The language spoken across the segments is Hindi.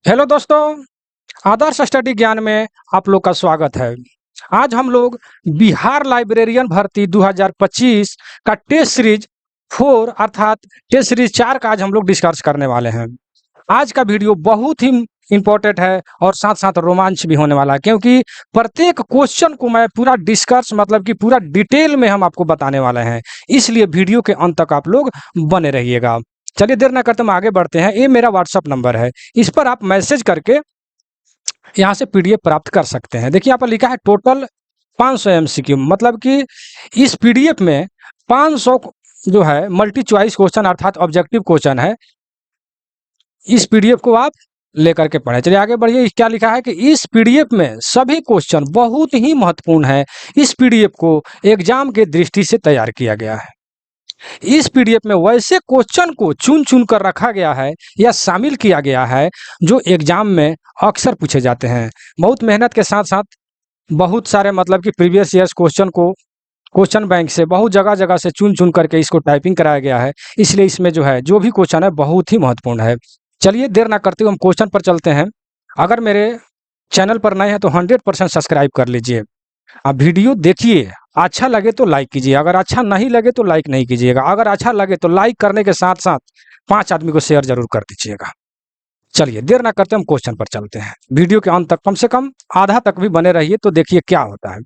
हेलो दोस्तों, आदर्श स्टडी ज्ञान में आप लोग का स्वागत है। आज हम लोग बिहार लाइब्रेरियन भर्ती 2025 का टेस्ट सीरीज 4 अर्थात टेस्ट सीरीज 4 का आज हम लोग डिस्कस करने वाले हैं। आज का वीडियो बहुत ही इम्पोर्टेंट है और साथ साथ रोमांच भी होने वाला है, क्योंकि प्रत्येक क्वेश्चन को मैं पूरा डिस्कस मतलब कि पूरा डिटेल में हम आपको बताने वाले हैं। इसलिए वीडियो के अंत तक आप लोग बने रहिएगा। चलिए देर ना करते हम आगे बढ़ते हैं। ये मेरा व्हाट्सअप नंबर है, इस पर आप मैसेज करके यहाँ से पीडीएफ प्राप्त कर सकते हैं। देखिए यहाँ पर लिखा है टोटल 500 एमसीक्यू, मतलब कि इस पीडीएफ में 500 जो है मल्टी चॉइस क्वेश्चन अर्थात ऑब्जेक्टिव क्वेश्चन है। इस पीडीएफ को आप लेकर के पढ़ें। चलिए आगे बढ़िए। क्या लिखा है कि इस पीडीएफ में सभी क्वेश्चन बहुत ही महत्वपूर्ण है। इस पीडीएफ को एग्जाम के दृष्टि से तैयार किया गया है। इस पीडीएफ में वैसे क्वेश्चन को चुन चुन कर रखा गया है या शामिल किया गया है जो एग्जाम में अक्सर पूछे जाते हैं। बहुत मेहनत के साथ साथ बहुत सारे मतलब कि प्रीवियस ईयर्स क्वेश्चन को क्वेश्चन बैंक से बहुत जगह जगह से चुन चुन करके इसको टाइपिंग कराया गया है। इसलिए इसमें जो भी क्वेश्चन है बहुत ही महत्वपूर्ण है। चलिए देर ना करते हुए हम क्वेश्चन पर चलते हैं। अगर मेरे चैनल पर नए हैं तो 100% सब्सक्राइब कर लीजिए। आप वीडियो देखिए, अच्छा लगे तो लाइक कीजिए, अगर अच्छा नहीं लगे तो लाइक नहीं कीजिएगा। अगर अच्छा लगे तो लाइक करने के साथ साथ 5 आदमी को शेयर जरूर कर दीजिएगा। चलिए देर ना करते हम क्वेश्चन पर चलते हैं। वीडियो के अंत तक कम से कम आधा तक भी बने रहिए तो देखिए क्या होता है।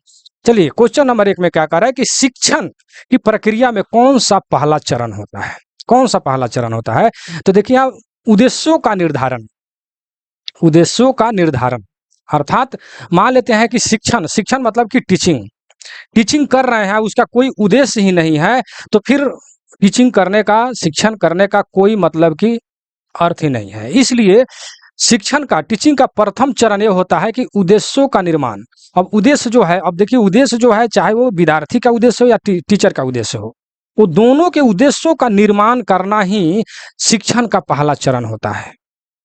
चलिए क्वेश्चन नंबर 1 में क्या कह रहा है कि शिक्षण की प्रक्रिया में कौन सा पहला चरण होता है। कौन सा पहला चरण होता है? तो देखिए आप उद्देश्यों का निर्धारण। उद्देश्यों का निर्धारण अर्थात मान लेते हैं कि शिक्षण शिक्षण मतलब कि टीचिंग टीचिंग कर रहे हैं, उसका कोई उद्देश्य ही नहीं है, तो फिर टीचिंग करने का शिक्षण करने का कोई मतलब की अर्थ ही नहीं है। इसलिए शिक्षण का टीचिंग का प्रथम चरण ये होता है कि उद्देश्यों का निर्माण। अब उद्देश्य जो है, अब देखिए उद्देश्य जो है चाहे वो विद्यार्थी का उद्देश्य हो या टीचर का उद्देश्य हो, वो दोनों के उद्देश्यों का निर्माण करना ही शिक्षण का पहला चरण होता है।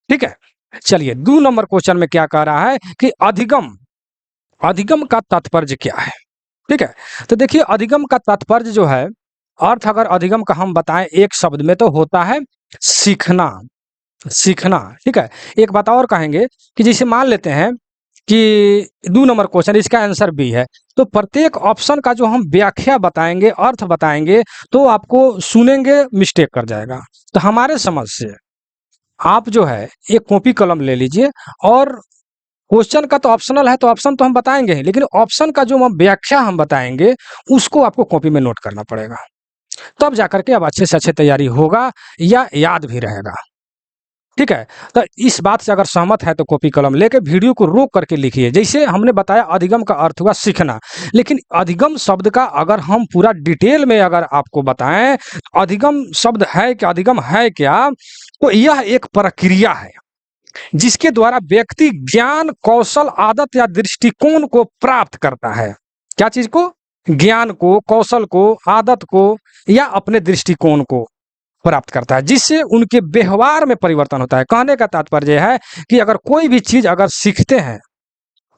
ठीक है। चलिए 2 नंबर क्वेश्चन में क्या कह रहा है कि अधिगम अधिगम का तात्पर्य क्या है। ठीक है। तो देखिए अधिगम का तात्पर्य जो है, अर्थ अगर अधिगम का हम बताएं एक शब्द में तो होता है सीखना। सीखना। ठीक है। एक बात और कहेंगे कि जैसे मान लेते हैं कि 2 नंबर क्वेश्चन इसका आंसर बी है, तो प्रत्येक ऑप्शन का जो हम व्याख्या बताएंगे अर्थ बताएंगे तो आपको सुनेंगे मिस्टेक कर जाएगा। तो हमारे समझ से आप जो है एक कॉपी कलम ले लीजिए और क्वेश्चन का तो ऑप्शनल है तो ऑप्शन तो हम बताएंगे ही, लेकिन ऑप्शन का जो हम व्याख्या हम बताएंगे उसको आपको कॉपी में नोट करना पड़ेगा। तब जाकर के अब अच्छे से अच्छे तैयारी होगा या याद भी रहेगा। ठीक है। तो इस बात से अगर सहमत है तो कॉपी कलम लेके वीडियो को रोक करके लिखिए। जैसे हमने बताया अधिगम का अर्थ हुआ सीखना, लेकिन अधिगम शब्द का अगर हम पूरा डिटेल में अगर आपको बताएं अधिगम शब्द है क्या, अधिगम है क्या, तो यह एक प्रक्रिया है जिसके द्वारा व्यक्ति ज्ञान कौशल आदत या दृष्टिकोण को प्राप्त करता है। क्या चीज को? ज्ञान को, कौशल को, आदत को या अपने दृष्टिकोण को प्राप्त करता है, जिससे उनके व्यवहार में परिवर्तन होता है। कहने का तात्पर्य है कि अगर कोई भी चीज अगर सीखते हैं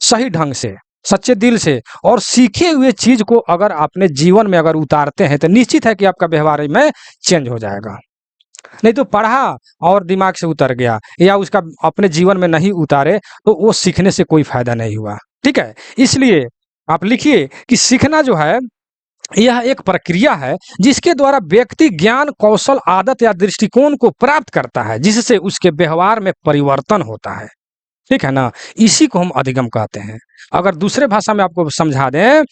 सही ढंग से, सच्चे दिल से, और सीखे हुए चीज को अगर अपने जीवन में अगर उतारते हैं तो निश्चित है कि आपका व्यवहार में चेंज हो जाएगा। नहीं तो पढ़ा और दिमाग से उतर गया या उसका अपने जीवन में नहीं उतारे तो वो सीखने से कोई फायदा नहीं हुआ। ठीक है। इसलिए आप लिखिए कि सीखना जो है यह एक प्रक्रिया है जिसके द्वारा व्यक्ति ज्ञान कौशल आदत या दृष्टिकोण को प्राप्त करता है, जिससे उसके व्यवहार में परिवर्तन होता है। ठीक है ना। इसी को हम अधिगम कहते हैं। अगर दूसरे भाषा में आपको समझा दें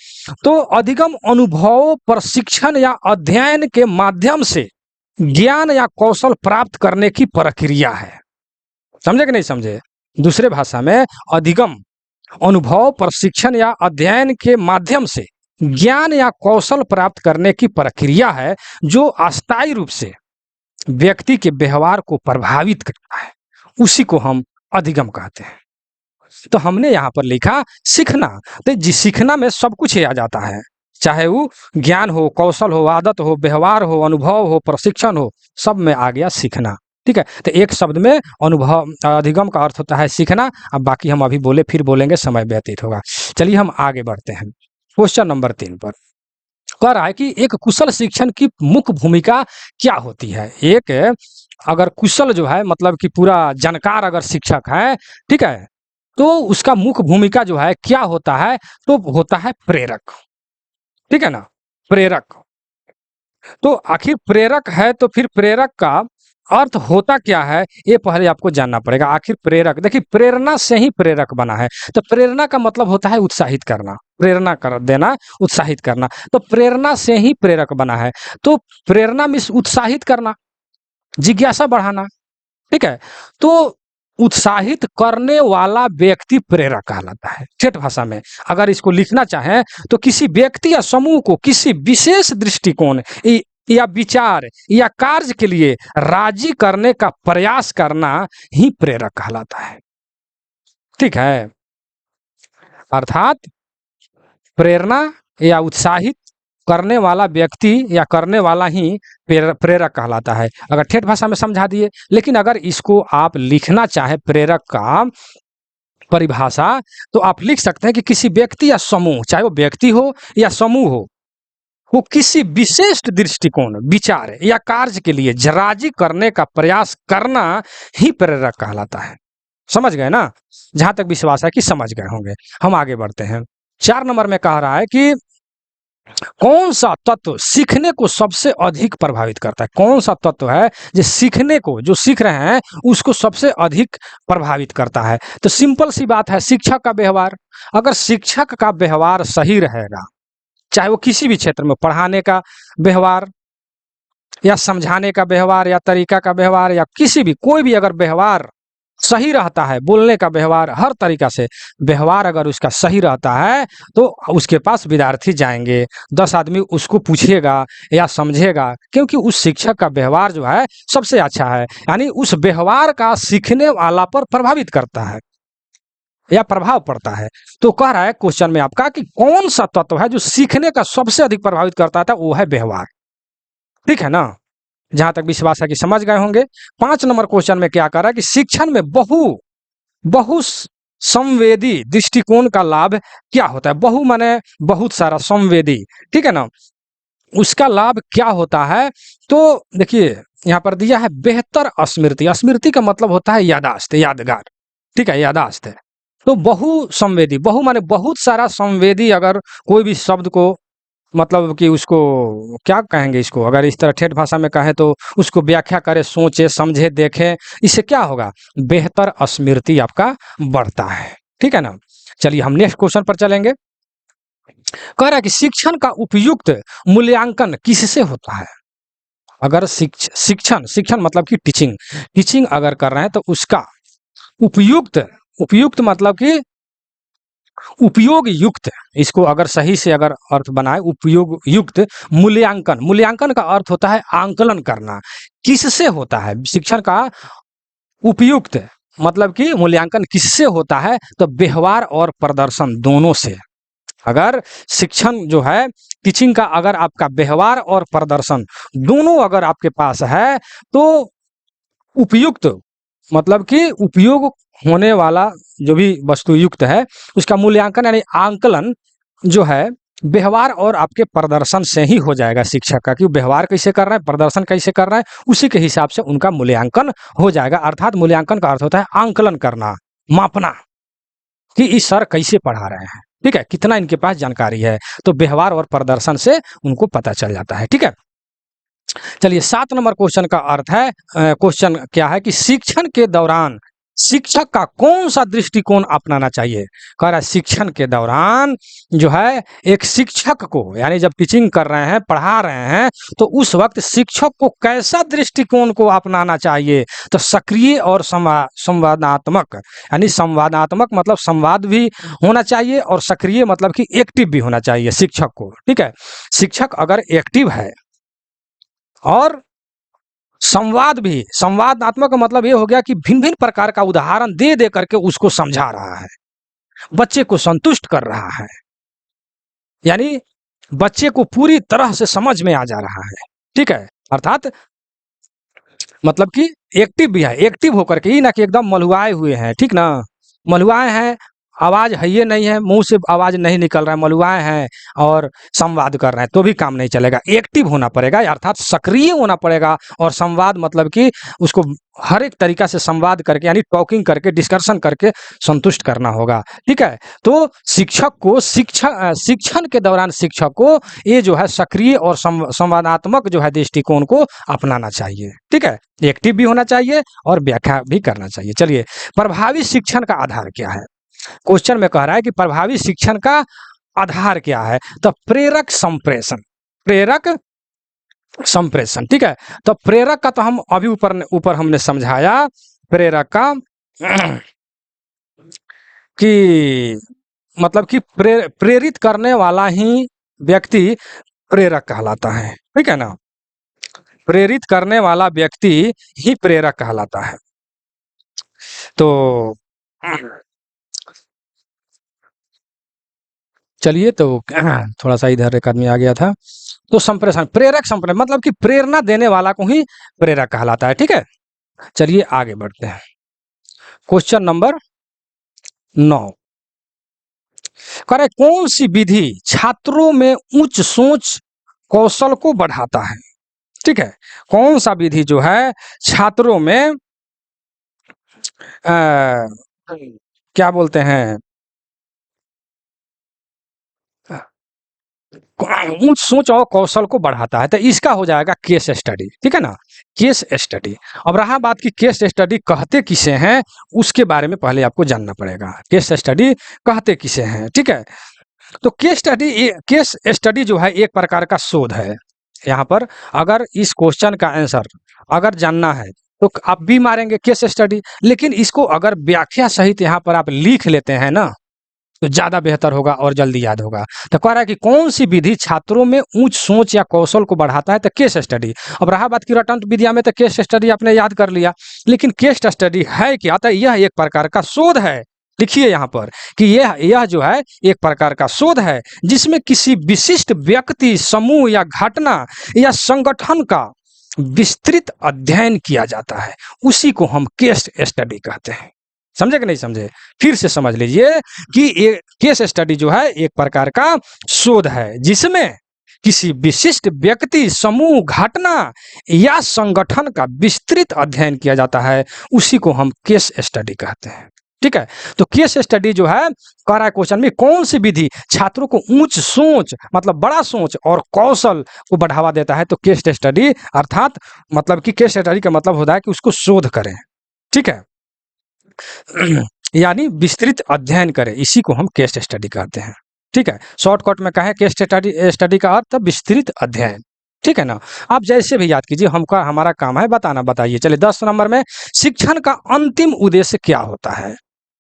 तो अधिगम अनुभव प्रशिक्षण या अध्ययन के माध्यम से ज्ञान या कौशल प्राप्त करने की प्रक्रिया है। समझे कि नहीं समझे? दूसरे भाषा में अधिगम अनुभव प्रशिक्षण या अध्ययन के माध्यम से ज्ञान या कौशल प्राप्त करने की प्रक्रिया है जो अस्थायी रूप से व्यक्ति के व्यवहार को प्रभावित करता है। उसी को हम अधिगम कहते हैं। तो हमने यहाँ पर लिखा सीखना, तो जिस सीखना में सब कुछ आ जाता है, चाहे वो ज्ञान हो, कौशल हो, आदत हो, व्यवहार हो, अनुभव हो, प्रशिक्षण हो, सब में आ गया सीखना। ठीक है। तो एक शब्द में अनुभव अधिगम का अर्थ होता है सीखना। अब बाकी हम अभी बोले फिर बोलेंगे, समय व्यतीत होगा। चलिए हम आगे बढ़ते हैं क्वेश्चन नंबर 3 पर। कह रहा है कि एक कुशल शिक्षण की मुख्य भूमिका क्या होती है। एक अगर कुशल जो है मतलब कि पूरा जानकार अगर शिक्षक है, ठीक है, तो उसका मुख्य भूमिका जो है क्या होता है, तो होता है प्रेरक, ठीक है ना, प्रेरक। तो आखिर प्रेरक है तो फिर प्रेरक का अर्थ होता क्या है, ये पहले आपको जानना पड़ेगा। आखिर प्रेरक, देखिए प्रेरणा से ही प्रेरक बना है, तो प्रेरणा का मतलब होता है उत्साहित करना, प्रेरणा कर देना, उत्साहित करना। तो प्रेरणा से ही प्रेरक बना है। तो प्रेरणा मीन्स उत्साहित करना, जिज्ञासा बढ़ाना, ठीक है। तो उत्साहित करने वाला व्यक्ति प्रेरक कहलाता है ठेठ भाषा में। अगर इसको लिखना चाहें तो किसी व्यक्ति या समूह को किसी विशेष दृष्टिकोण या विचार या कार्य के लिए राजी करने का प्रयास करना ही प्रेरक कहलाता है, ठीक है। अर्थात प्रेरणा या उत्साहित करने वाला व्यक्ति या करने वाला ही प्रेरक कहलाता है, अगर ठेठ भाषा में समझा दिए। लेकिन अगर इसको आप लिखना चाहे प्रेरक का परिभाषा, तो आप लिख सकते हैं कि किसी व्यक्ति या समूह, चाहे वो व्यक्ति हो या समूह हो, वो किसी विशेष दृष्टिकोण, विचार या कार्य के लिए राजी करने का प्रयास करना ही प्रेरक कहलाता है। समझ गए ना? जहां तक विश्वास है कि समझ गए होंगे। हम आगे बढ़ते हैं। 4 नंबर में कह रहा है कि कौन सा तत्व सीखने को सबसे अधिक प्रभावित करता है। कौन सा तत्व है जो सीखने को, जो सीख रहे हैं उसको सबसे अधिक प्रभावित करता है। तो सिंपल सी बात है, शिक्षक का व्यवहार। अगर शिक्षक का व्यवहार सही रहेगा, चाहे वो किसी भी क्षेत्र में, पढ़ाने का व्यवहार या समझाने का व्यवहार या तरीका का व्यवहार या किसी भी, कोई भी अगर व्यवहार सही रहता है, बोलने का व्यवहार, हर तरीका से व्यवहार अगर उसका सही रहता है, तो उसके पास विद्यार्थी जाएंगे, 10 आदमी उसको पूछेगा या समझेगा, क्योंकि उस शिक्षक का व्यवहार जो है सबसे अच्छा है। यानी उस व्यवहार का सीखने वाला पर प्रभावित करता है या प्रभाव पड़ता है। तो कह रहा है क्वेश्चन में आपका कि कौन सा तत्व है जो सीखने का सबसे अधिक प्रभावित करता था, वो है व्यवहार, ठीक है ना। जहां तक विश्वास है कि समझ गए होंगे। 5 नंबर क्वेश्चन में क्या कर रहा है कि शिक्षण में बहु संवेदी दृष्टिकोण का लाभ क्या होता है। बहु माने बहुत सारा, संवेदी, ठीक है ना, उसका लाभ क्या होता है। तो देखिए यहाँ पर दिया है बेहतर स्मृति। स्मृति का मतलब होता है यादाश्त, यादगार, ठीक है, यादाश्त है। तो बहु संवेदी, बहु माने बहुत सारा संवेदी, अगर कोई भी शब्द को मतलब कि उसको क्या कहेंगे, इसको अगर इस तरह ठेठ भाषा में कहें तो उसको व्याख्या करें, सोचे समझे देखें, इससे क्या होगा, बेहतर स्मृति आपका बढ़ता है, ठीक है ना। चलिए हम नेक्स्ट क्वेश्चन पर चलेंगे। कह रहा है कि शिक्षण का उपयुक्त मूल्यांकन किससे होता है। अगर शिक्षण शिक्षण मतलब कि टीचिंग, टीचिंग अगर कर रहे हैं तो उसका उपयुक्त, उपयुक्त मतलब कि उपयोग युक्त, इसको अगर सही से अगर अर्थ बनाए, उपयोग युक्त मूल्यांकन। मूल्यांकन का अर्थ होता है आंकलन करना। किससे होता है शिक्षण का उपयुक्त मतलब कि मूल्यांकन किससे होता है, तो व्यवहार और प्रदर्शन दोनों से। अगर शिक्षण जो है, टीचिंग का अगर आपका व्यवहार और प्रदर्शन दोनों अगर आपके पास है, तो उपयुक्त मतलब कि उपयोग होने वाला जो भी वस्तु युक्त है, उसका मूल्यांकन यानी आंकलन जो है व्यवहार और आपके प्रदर्शन से ही हो जाएगा शिक्षक का, कि व्यवहार कैसे कर रहा है, प्रदर्शन कैसे कर रहा है, उसी के हिसाब से उनका मूल्यांकन हो जाएगा। अर्थात मूल्यांकन का अर्थ होता है आंकलन करना, मापना कि इस सर कैसे पढ़ा रहे हैं, ठीक है, कितना इनके पास जानकारी है। तो व्यवहार और प्रदर्शन से उनको पता चल जाता है, ठीक है। चलिए 7 नंबर क्वेश्चन का अर्थ है, क्वेश्चन क्या है कि शिक्षण के दौरान शिक्षक का कौन सा दृष्टिकोण अपनाना चाहिए। कह रहा है शिक्षण के दौरान जो है एक शिक्षक को, यानी जब टीचिंग कर रहे हैं, पढ़ा रहे हैं, तो उस वक्त शिक्षक को कैसा दृष्टिकोण को अपनाना चाहिए। तो सक्रिय और संवादात्मक, यानी संवादात्मक मतलब संवाद भी होना चाहिए, और सक्रिय मतलब कि एक्टिव भी होना चाहिए शिक्षक को, ठीक है। शिक्षक अगर एक्टिव है और संवाद भी, संवादात्मक का मतलब ये हो गया कि भिन्न भिन्न प्रकार का उदाहरण दे दे करके उसको समझा रहा है, बच्चे को संतुष्ट कर रहा है, यानी बच्चे को पूरी तरह से समझ में आ जा रहा है, ठीक है। अर्थात मतलब कि एक्टिव भी है, एक्टिव होकर के, ही ना कि एकदम मलुआए हुए हैं, ठीक ना, मलुआए हैं आवाज है ये नहीं है, मुंह से आवाज नहीं निकल रहा है, मलुआए हैं और संवाद कर रहे हैं तो भी काम नहीं चलेगा। एक्टिव होना पड़ेगा, अर्थात सक्रिय होना पड़ेगा। और संवाद मतलब कि उसको हर एक तरीका से संवाद करके यानी टॉकिंग करके डिस्कशन करके संतुष्ट करना होगा। ठीक है, तो शिक्षक को शिक्षण के दौरान शिक्षक को ये जो है सक्रिय और संवादात्मक जो है दृष्टिकोण को अपनाना चाहिए। ठीक है, एक्टिव भी होना चाहिए और व्याख्या भी करना चाहिए। चलिए, प्रभावी शिक्षण का आधार क्या है? क्वेश्चन में कह रहा है कि प्रभावी शिक्षण का आधार क्या है? तो प्रेरक संप्रेषण, प्रेरक संप्रेषण। ठीक है, तो प्रेरक का तो हम अभी ऊपर ऊपर हमने समझाया, प्रेरक का कि मतलब कि प्रेरित करने वाला ही व्यक्ति प्रेरक कहलाता है। ठीक है ना, प्रेरित करने वाला व्यक्ति ही प्रेरक कहलाता है। तो चलिए, तो थोड़ा सा इधर एक आदमी आ गया था। तो संप्रेषण, प्रेरक संप्रेषण मतलब कि प्रेरणा देने वाला को ही प्रेरक कहलाता है। ठीक है, चलिए आगे बढ़ते हैं। क्वेश्चन नंबर 9 करे, कौन सी विधि छात्रों में उच्च सोच कौशल को बढ़ाता है? ठीक है, कौन सा विधि जो है छात्रों में क्या बोलते हैं, उच्च सोच और कौशल को बढ़ाता है? तो इसका हो जाएगा केस स्टडी। ठीक है ना, केस स्टडी। अब रहा बात की केस स्टडी कहते किसे हैं, उसके बारे में पहले आपको जानना पड़ेगा। केस स्टडी कहते किसे हैं? ठीक है, तो केस स्टडी जो है एक प्रकार का शोध है। यहाँ पर अगर इस क्वेश्चन का आंसर अगर जानना है तो आप भी मारेंगे केस स्टडी, लेकिन इसको अगर व्याख्या सहित यहाँ पर आप लिख लेते हैं ना तो ज्यादा बेहतर होगा और जल्दी याद होगा। तो कह रहा है कि कौन सी विधि छात्रों में उच्च सोच या कौशल को बढ़ाता है? तो केस स्टडी। अब रहा बात की रटंत विद्या में, तो केस स्टडी आपने याद कर लिया, लेकिन केस स्टडी है क्या? तो यह एक प्रकार का शोध है। लिखिए यहाँ पर कि यह जो है एक प्रकार का शोध है जिसमें किसी विशिष्ट व्यक्ति, समूह या घटना या संगठन का विस्तृत अध्ययन किया जाता है, उसी को हम केस स्टडी कहते हैं। समझे कि नहीं समझे? फिर से समझ लीजिए कि ये केस स्टडी जो है एक प्रकार का शोध है जिसमें किसी विशिष्ट व्यक्ति, समूह, घटना या संगठन का विस्तृत अध्ययन किया जाता है, उसी को हम केस स्टडी कहते हैं। ठीक है, तो केस स्टडी जो है कह रहा है क्वेश्चन में, कौन सी विधि छात्रों को उच्च सोच मतलब बड़ा सोच और कौशल को बढ़ावा देता है? तो केस स्टडी, अर्थात मतलब कि केस स्टडी का मतलब होता है कि उसको शोध करें। ठीक है, यानी विस्तृत अध्ययन करें, इसी को हम केस स्टडी कहते हैं। ठीक है, शॉर्टकट में कहें केस स्टडी का अर्थ विस्तृत अध्ययन। ठीक है ना, आप जैसे भी याद कीजिए, हमारा काम है बताना। बताइए, चलिए 10 नंबर में, शिक्षण का अंतिम उद्देश्य क्या होता है?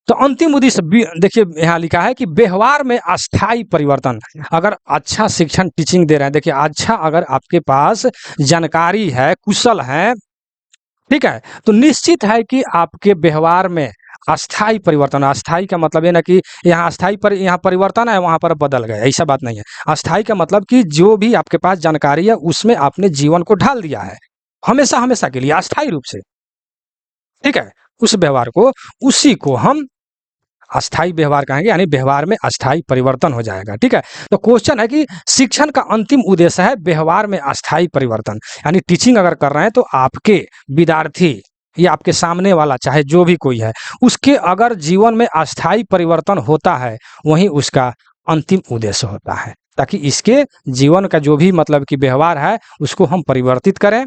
तो अंतिम उद्देश्य देखिए यहाँ लिखा है कि व्यवहार में अस्थायी परिवर्तन। अगर अच्छा शिक्षण टीचिंग दे रहे हैं, देखिए अच्छा अगर आपके पास जानकारी है, कुशल है, ठीक है, तो निश्चित है कि आपके व्यवहार में अस्थाई परिवर्तन। अस्थाई का मतलब है ना कि यहाँ यहाँ परिवर्तन है, वहां पर बदल गए, ऐसा बात नहीं है। अस्थाई का मतलब कि जो भी आपके पास जानकारी है उसमें आपने जीवन को ढाल दिया है, हमेशा हमेशा के लिए अस्थाई रूप से। ठीक है, उस व्यवहार को, उसी को हम अस्थाई व्यवहार कहेंगे, यानी व्यवहार में अस्थाई परिवर्तन हो जाएगा। ठीक है, तो क्वेश्चन है कि शिक्षण का अंतिम उद्देश्य है व्यवहार में अस्थाई परिवर्तन, यानी टीचिंग अगर कर रहे हैं तो आपके विद्यार्थी या आपके सामने वाला चाहे जो भी कोई है, उसके अगर जीवन में अस्थाई परिवर्तन होता है, वही उसका अंतिम उद्देश्य होता है, ताकि इसके जीवन का जो भी मतलब कि व्यवहार है उसको हम परिवर्तित करें।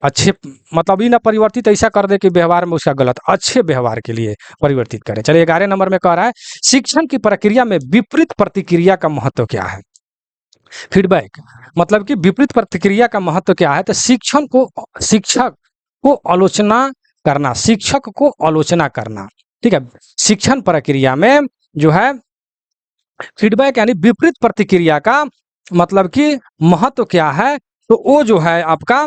अच्छे मतलब ही ना परिवर्तित ऐसा कर दे कि व्यवहार में उसका गलत, अच्छे व्यवहार के लिए परिवर्तित करें। चलिए 11 नंबर में कह रहा है, शिक्षण की प्रक्रिया में विपरीत प्रतिक्रिया का महत्व क्या है? फीडबैक मतलब कि विपरीत प्रतिक्रिया का महत्व क्या है? तो शिक्षक को आलोचना करना, शिक्षक को आलोचना करना। ठीक है, शिक्षण प्रक्रिया में जो है फीडबैक यानी विपरीत प्रतिक्रिया का मतलब कि महत्व क्या है? तो वो जो है आपका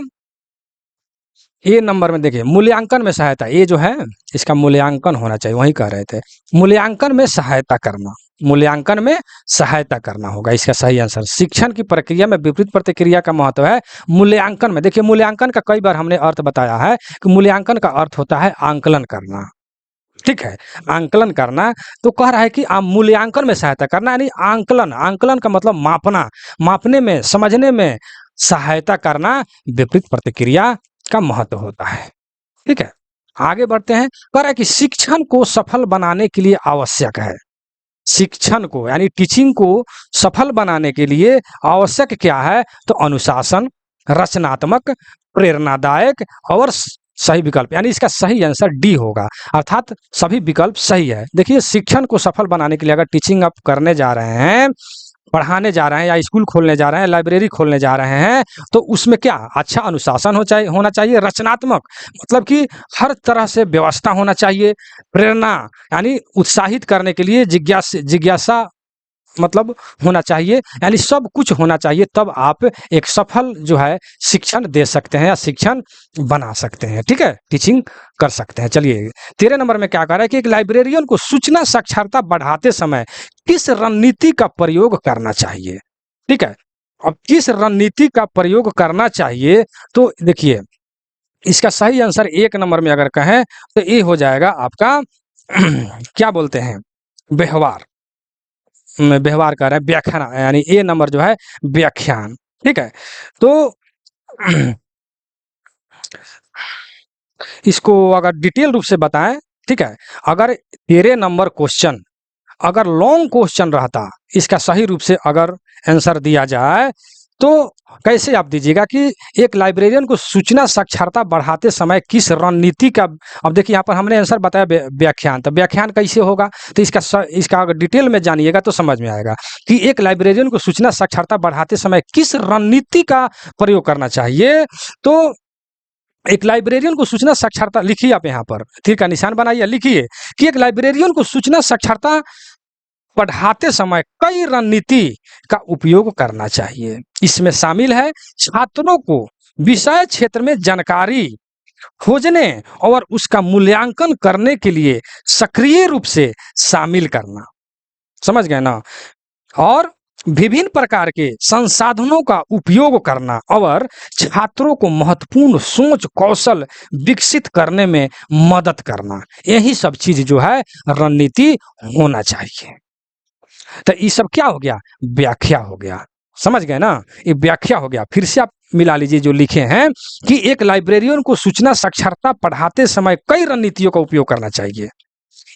ए नंबर में देखिए, मूल्यांकन में सहायता। ये जो है इसका मूल्यांकन होना चाहिए, वही कह रहे थे, मूल्यांकन में सहायता करना, मूल्यांकन में सहायता करना होगा इसका सही आंसर। शिक्षण की प्रक्रिया में विपरीत प्रतिक्रिया का महत्व है मूल्यांकन में। देखिए मूल्यांकन का कई बार हमने अर्थ बताया है कि मूल्यांकन का अर्थ होता है आंकलन करना। ठीक है, आंकलन करना। तो कह रहा है कि मूल्यांकन में सहायता करना, यानी आंकलन, आंकलन का मतलब मापना, मापने में, समझने में सहायता करना विपरीत प्रतिक्रिया का महत्व होता है। ठीक है, आगे बढ़ते हैं। कह रहा है कि शिक्षण को सफल बनाने के लिए आवश्यक है, शिक्षण को यानी टीचिंग को सफल बनाने के लिए आवश्यक क्या है? तो अनुशासन, रचनात्मक, प्रेरणादायक और सही विकल्प, यानी इसका सही आंसर डी होगा, अर्थात सभी विकल्प सही है। देखिए, शिक्षण को सफल बनाने के लिए अगर टीचिंग आप करने जा रहे हैं, पढ़ाने जा रहे हैं, या स्कूल खोलने जा रहे हैं, लाइब्रेरी खोलने जा रहे हैं, तो उसमें क्या अच्छा अनुशासन होना चाहिए, रचनात्मक मतलब कि हर तरह से व्यवस्था होना चाहिए, प्रेरणा यानी उत्साहित करने के लिए जिज्ञासा मतलब होना चाहिए, यानी सब कुछ होना चाहिए, तब आप एक सफल जो है शिक्षण दे सकते हैं या शिक्षण बना सकते हैं। ठीक है, टीचिंग कर सकते हैं। चलिए, 13 नंबर में क्या कह रहा है कि एक लाइब्रेरियन को सूचना साक्षरता बढ़ाते समय किस रणनीति का प्रयोग करना चाहिए? ठीक है, अब किस रणनीति का प्रयोग करना चाहिए? तो देखिए, इसका सही आंसर 1 नंबर में अगर कहें तो ये हो जाएगा आपका क्या बोलते हैं, व्यवहार। व्यवहार कर रहे हैं, व्याख्यान, यानी ए नंबर जो है व्याख्यान। ठीक है, तो इसको अगर डिटेल रूप से बताएं, ठीक है, अगर 13 नंबर क्वेश्चन अगर लॉन्ग क्वेश्चन रहता, इसका सही रूप से अगर आंसर दिया जाए, तो कैसे आप दीजिएगा कि एक लाइब्रेरियन को सूचना साक्षरता बढ़ाते समय किस रणनीति का, अब देखिए यहाँ पर हमने आंसर बताया व्याख्यान, तो व्याख्यान कैसे होगा? तो इसका अगर डिटेल में जानिएगा तो समझ में आएगा कि एक लाइब्रेरियन को सूचना साक्षरता बढ़ाते समय किस रणनीति का प्रयोग करना चाहिए। तो एक लाइब्रेरियन को सूचना साक्षरता, लिखिए आप यहाँ पर तीर का निशान बनाइए, लिखिए कि एक लाइब्रेरियन को सूचना साक्षरता पढ़ाते समय कई रणनीति का उपयोग करना चाहिए। इसमें शामिल है छात्रों को विषय क्षेत्र में जानकारी खोजने और उसका मूल्यांकन करने के लिए सक्रिय रूप से शामिल करना, समझ गए ना, और विभिन्न प्रकार के संसाधनों का उपयोग करना और छात्रों को महत्वपूर्ण सोच कौशल विकसित करने में मदद करना, यही सब चीज जो है रणनीति होना चाहिए। तो ये सब क्या हो गया? व्याख्या हो गया, समझ गए ना, ये व्याख्या हो गया। फिर से आप मिला लीजिए जो लिखे हैं कि एक लाइब्रेरियन को सूचना साक्षरता पढ़ाते समय कई रणनीतियों का उपयोग करना चाहिए।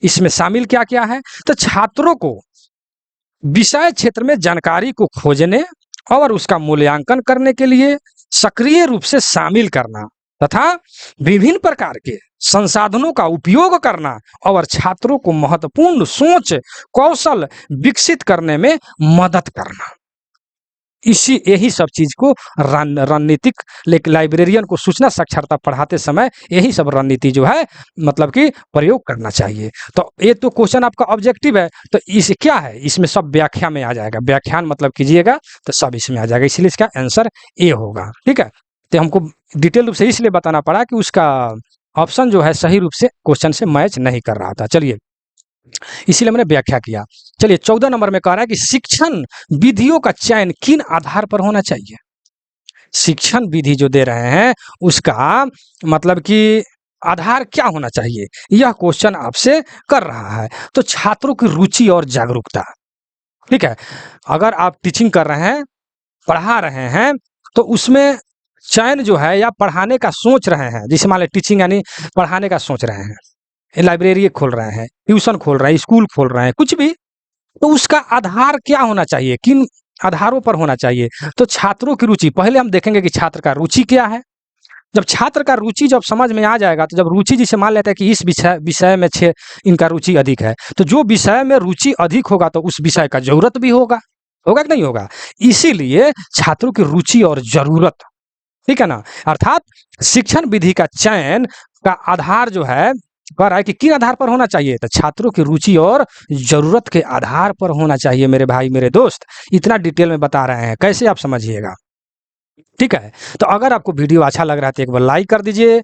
इसमें शामिल क्या क्या है? तो छात्रों को विषय क्षेत्र में जानकारी को खोजने और उसका मूल्यांकन करने के लिए सक्रिय रूप से शामिल करना तथा विभिन्न प्रकार के संसाधनों का उपयोग करना और छात्रों को महत्वपूर्ण सोच कौशल विकसित करने में मदद करना, यही सब चीज को रणनीतिक लाइब्रेरियन को सूचना साक्षरता पढ़ाते समय यही सब रणनीति जो है मतलब कि प्रयोग करना चाहिए। तो ये तो क्वेश्चन आपका ऑब्जेक्टिव है, तो इस क्या है, इसमें सब व्याख्या में आ जाएगा, व्याख्यान मतलब कीजिएगा तो सब इसमें आ जाएगा, इसलिए इसका आंसर ए होगा। ठीक है, तो हमको डिटेल रूप से इसलिए बताना पड़ा कि उसका ऑप्शन जो है सही रूप से क्वेश्चन से मैच नहीं कर रहा था। चलिए, इसीलिए मैंने व्याख्या किया। चलिए, 14 नंबर में कह रहा है कि शिक्षण विधियों का चयन किन आधार पर होना चाहिए? शिक्षण विधि जो दे रहे हैं उसका मतलब कि आधार क्या होना चाहिए, यह क्वेश्चन आपसे कर रहा है। तो छात्रों की रुचि और जागरूकता। ठीक है, अगर आप टीचिंग कर रहे हैं, पढ़ा रहे हैं, तो उसमें चयन जो है या पढ़ाने का सोच रहे हैं, जैसे मान लीजिए टीचिंग यानी पढ़ाने का सोच रहे हैं, लाइब्रेरी खोल रहे हैं, ट्यूशन खोल रहे हैं, स्कूल खोल रहे हैं, कुछ भी, तो उसका आधार क्या होना चाहिए, किन आधारों पर होना चाहिए? तो छात्रों की रुचि, पहले हम देखेंगे कि छात्र का रुचि क्या है। जब छात्र का रुचि जब समझ में आ जाएगा, तो जब रुचि जिसे मान लेते हैं कि इस विषय में इनका रुचि अधिक है, तो जो विषय में रुचि अधिक होगा तो उस विषय का जरूरत भी होगा कि नहीं होगा? इसीलिए छात्रों की रुचि और जरूरत, ठीक है ना, अर्थात शिक्षण विधि का चयन का आधार जो है कह रहा है कि किन आधार पर होना चाहिए? तो छात्रों की रुचि और जरूरत के आधार पर होना चाहिए। मेरे भाई मेरे दोस्त, इतना डिटेल में बता रहे हैं, कैसे आप समझिएगा। ठीक है, तो अगर आपको वीडियो अच्छा लग रहा है तो एक बार लाइक कर दीजिए,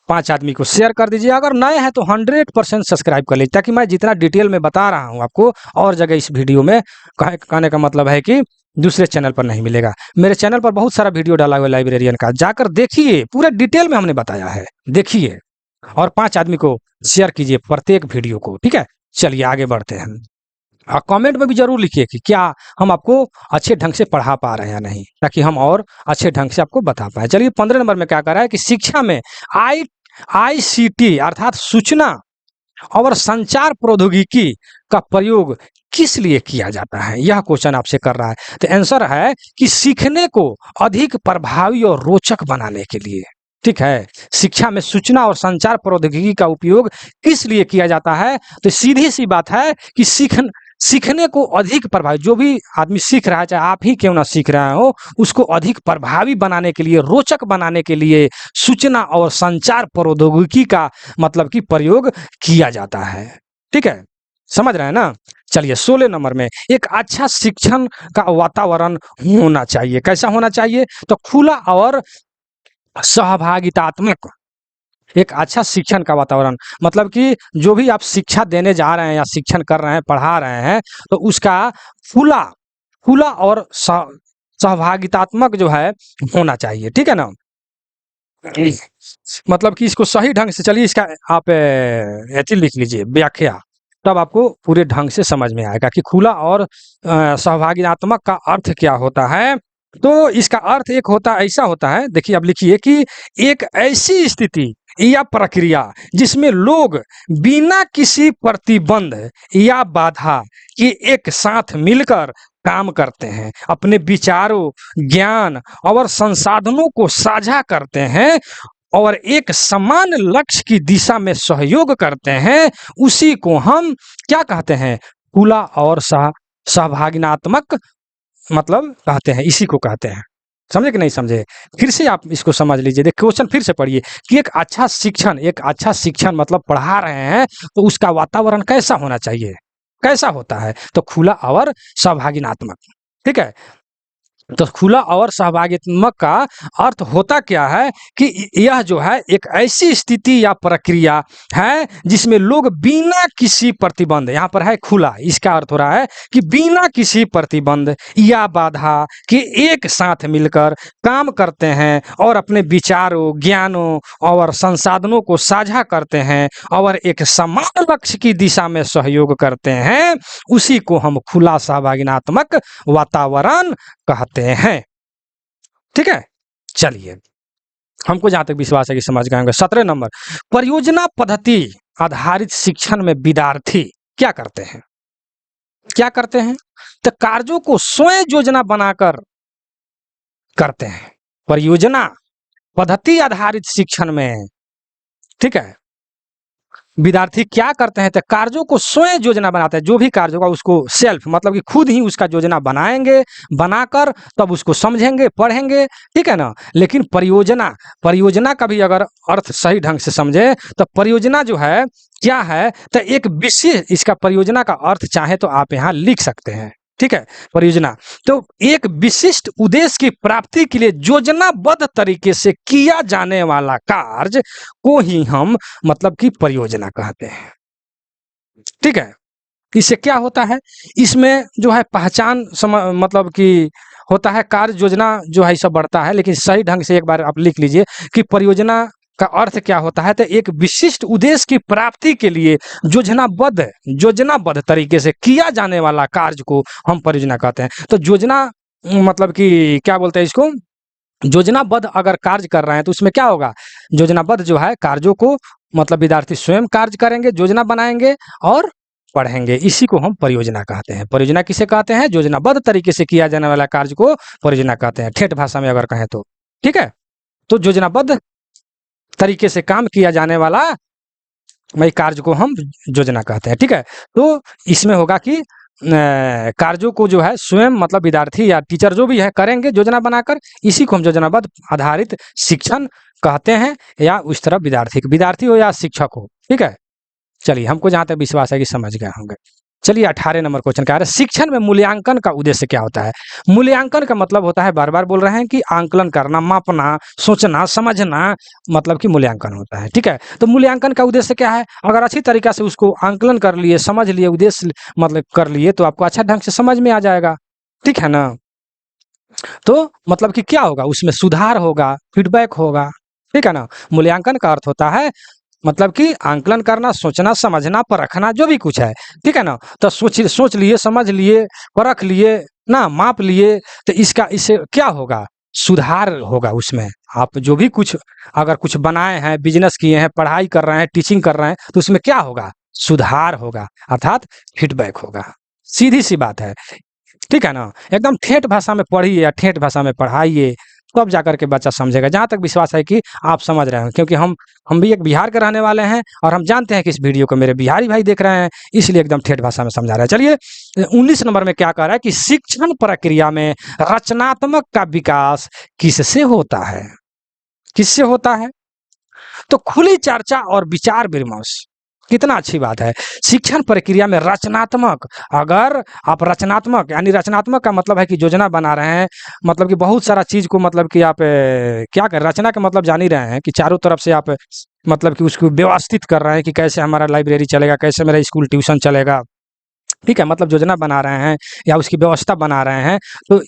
5 आदमी को शेयर कर दीजिए, अगर नए हैं तो 100% सब्सक्राइब कर लीजिए, ताकि मैं जितना डिटेल में बता रहा हूँ आपको और जगह इस वीडियो में कहने का मतलब है कि दूसरे चैनल पर नहीं मिलेगा। मेरे चैनल पर बहुत सारा वीडियो डाला हुआ है लाइब्रेरियन का, जाकर देखिए, पूरे डिटेल में हमने बताया है, देखिए और 5 आदमी को शेयर कीजिए प्रत्येक वीडियो को, ठीक है। चलिए आगे बढ़ते हैं। कमेंट में भी जरूर लिखिए कि क्या हम आपको अच्छे ढंग से पढ़ा पा रहे हैं या नहीं, ताकि हम और अच्छे ढंग से आपको बता पाए। चलिए 15 नंबर में क्या कर रहा है कि शिक्षा में आईसीटी अर्थात सूचना और संचार प्रौद्योगिकी का प्रयोग किस लिए किया जाता है, यह क्वेश्चन आपसे कर रहा है। तो आंसर है कि सीखने को अधिक प्रभावी और रोचक बनाने के लिए, ठीक है। शिक्षा में सूचना और संचार प्रौद्योगिकी का उपयोग किस लिए किया जाता है, तो सीधी सी बात है कि सीखने को अधिक प्रभावी, जो भी आदमी सीख रहा है, चाहे आप ही क्यों ना सीख रहे हो, उसको अधिक प्रभावी बनाने के लिए, रोचक बनाने के लिए सूचना और संचार प्रौद्योगिकी का मतलब कि प्रयोग किया जाता है, ठीक है। समझ रहे हैं ना। चलिए 16 नंबर में, एक अच्छा शिक्षण का वातावरण होना चाहिए। कैसा होना चाहिए, तो खुला और सहभागितात्मक। एक अच्छा शिक्षण का वातावरण मतलब कि जो भी आप शिक्षा देने जा रहे हैं या शिक्षण कर रहे हैं, पढ़ा रहे हैं, तो उसका खुला खुला और सहभागितात्मक जो है होना चाहिए, ठीक है ना। मतलब कि इसको सही ढंग से, चलिए इसका आप ऐसी लिख लीजिए व्याख्या, तब आपको पूरे ढंग से समझ में आएगा कि खुला और सहभागितात्मक का अर्थ क्या होता है। तो इसका अर्थ एक होता ऐसा होता है, देखिए अब लिखिए कि एक ऐसी स्थिति या प्रक्रिया जिसमें लोग बिना किसी प्रतिबंध या बाधा के एक साथ मिलकर काम करते हैं, अपने विचारों, ज्ञान और संसाधनों को साझा करते हैं और एक समान लक्ष्य की दिशा में सहयोग करते हैं, उसी को हम क्या कहते हैं, खुला और सहभागितात्मक मतलब कहते हैं, इसी को कहते हैं। समझे कि नहीं समझे, फिर से आप इसको समझ लीजिए। देखिए क्वेश्चन फिर से पढ़िए कि एक अच्छा शिक्षण मतलब पढ़ा रहे हैं तो उसका वातावरण कैसा होना चाहिए, कैसा होता है, तो खुला और सहभागितात्मक, ठीक है। तो खुला और सहभागितात्मक का अर्थ होता क्या है कि यह जो है एक ऐसी स्थिति या प्रक्रिया है जिसमें लोग बिना किसी प्रतिबंध, यहाँ पर है खुला, इसका अर्थ हो रहा है कि बिना किसी प्रतिबंध या बाधा के एक साथ मिलकर काम करते हैं और अपने विचारों, ज्ञानों और संसाधनों को साझा करते हैं और एक समान लक्ष्य की दिशा में सहयोग करते हैं, उसी को हम खुला सहभागितात्मक वातावरण कहते हैं, ठीक है। चलिए हमको जहां तक विश्वास है कि समझ गए होंगे। 17 नंबर, परियोजना पद्धति आधारित शिक्षण में विद्यार्थी क्या करते हैं, क्या करते हैं, तो कार्यों को स्वयं योजना बनाकर करते हैं। परियोजना पद्धति आधारित शिक्षण में, ठीक है, विद्यार्थी क्या करते हैं, तो कार्यों को स्वयं योजना बनाते हैं। जो भी कार्य होगा उसको सेल्फ मतलब कि खुद ही उसका योजना बनाएंगे, बनाकर तब उसको समझेंगे, पढ़ेंगे, ठीक है ना। लेकिन परियोजना का भी अगर अर्थ सही ढंग से समझे तो परियोजना जो है क्या है, तो एक विशेष, इसका परियोजना का अर्थ चाहे तो आप यहाँ लिख सकते हैं, ठीक है। परियोजना तो एक विशिष्ट उद्देश्य की प्राप्ति के लिए योजनाबद्ध तरीके से किया जाने वाला कार्य को ही हम मतलब कि परियोजना कहते हैं, ठीक है। इससे क्या होता है, इसमें जो है पहचान मतलब कि होता है, कार्य योजना जो है सब बढ़ता है। लेकिन सही ढंग से एक बार आप लिख लीजिए कि परियोजना का अर्थ क्या होता है, तो एक विशिष्ट उद्देश्य की प्राप्ति के लिए योजनाबद्ध तरीके से किया जाने वाला कार्य को हम परियोजना कहते हैं। तो योजना मतलब कि क्या बोलते हैं इसको, योजनाबद्ध अगर कार्य कर रहे हैं तो उसमें क्या होगा, योजनाबद्ध जो है कार्यों को मतलब विद्यार्थी स्वयं कार्य करेंगे, योजना बनाएंगे और पढ़ेंगे, इसी को हम परियोजना कहते हैं। परियोजना किसे कहते हैं, योजनाबद्ध तरीके से किया जाने वाला कार्य को परियोजना कहते हैं, ठेठ भाषा में अगर कहें तो, ठीक है। तो योजनाबद्ध तरीके से काम किया जाने वाला वही कार्य को हम योजना कहते हैं, ठीक है। तो इसमें होगा कि कार्यों को जो है स्वयं मतलब विद्यार्थी या टीचर जो भी है करेंगे योजना बनाकर, इसी को हम योजनाबद्ध आधारित शिक्षण कहते हैं, या उस तरफ विद्यार्थी हो या शिक्षक हो, ठीक है। चलिए हमको जहां तक विश्वास है कि समझ गए होंगे। चलिए 18 नंबर क्वेश्चन क्या है, शिक्षण में मूल्यांकन का उद्देश्य क्या होता है। मूल्यांकन का मतलब होता है, बार बार बोल रहे हैं कि आंकलन करना, मापना, सोचना, समझना, मतलब कि मूल्यांकन होता है, ठीक है। तो मूल्यांकन का उद्देश्य क्या है, अगर अच्छी तरीके से उसको आंकलन कर लिए, समझ लिए, उद्देश्य मतलब कर लिए, तो आपको अच्छा ढंग से समझ में आ जाएगा, ठीक है ना। तो मतलब कि क्या होगा, उसमें सुधार होगा, फीडबैक होगा, ठीक है ना। मूल्यांकन का अर्थ होता है मतलब कि आंकलन करना, सोचना, समझना, परखना, जो भी कुछ है, ठीक है ना। तो सोच लिए, समझ लिए, परख लिए ना, माप लिए, तो इससे क्या होगा, सुधार होगा उसमें। आप जो भी कुछ अगर कुछ बनाए हैं, बिजनेस किए हैं, पढ़ाई कर रहे हैं, टीचिंग कर रहे हैं, तो उसमें क्या होगा, सुधार होगा, अर्थात फीडबैक होगा। सीधी सी बात है, ठीक है ना। एकदम ठेठ भाषा में पढ़िए या ठेठ भाषा में पढ़ाइए, तब जाकर के बच्चा समझेगा। जहाँ तक विश्वास है कि आप समझ रहे हैं, क्योंकि हम भी एक बिहार के रहने वाले हैं और हम जानते हैं कि इस वीडियो को मेरे बिहारी भाई देख रहे हैं, इसलिए एकदम ठेठ भाषा में समझा रहे हैं। चलिए 19 नंबर में क्या कह रहा है कि शिक्षण प्रक्रिया में रचनात्मक का विकास किससे होता है, किससे होता है, तो खुली चर्चा और विचार विमर्श। कितना अच्छी बात है, शिक्षण प्रक्रिया में रचनात्मक। अगर आप रचनात्मक, यानी रचनात्मक का मतलब है कि योजना बना रहे हैं, मतलब कि बहुत सारा चीज को, मतलब कि आप क्या कर, रचना का मतलब जान ही रहे हैं कि चारों तरफ से आप मतलब कि उसको व्यवस्थित कर रहे हैं कि कैसे हमारा लाइब्रेरी चलेगा, कैसे मेरा स्कूल ट्यूशन चलेगा, ठीक है, मतलब योजना बना रहे हैं या उसकी व्यवस्था बना रहे हैं। तो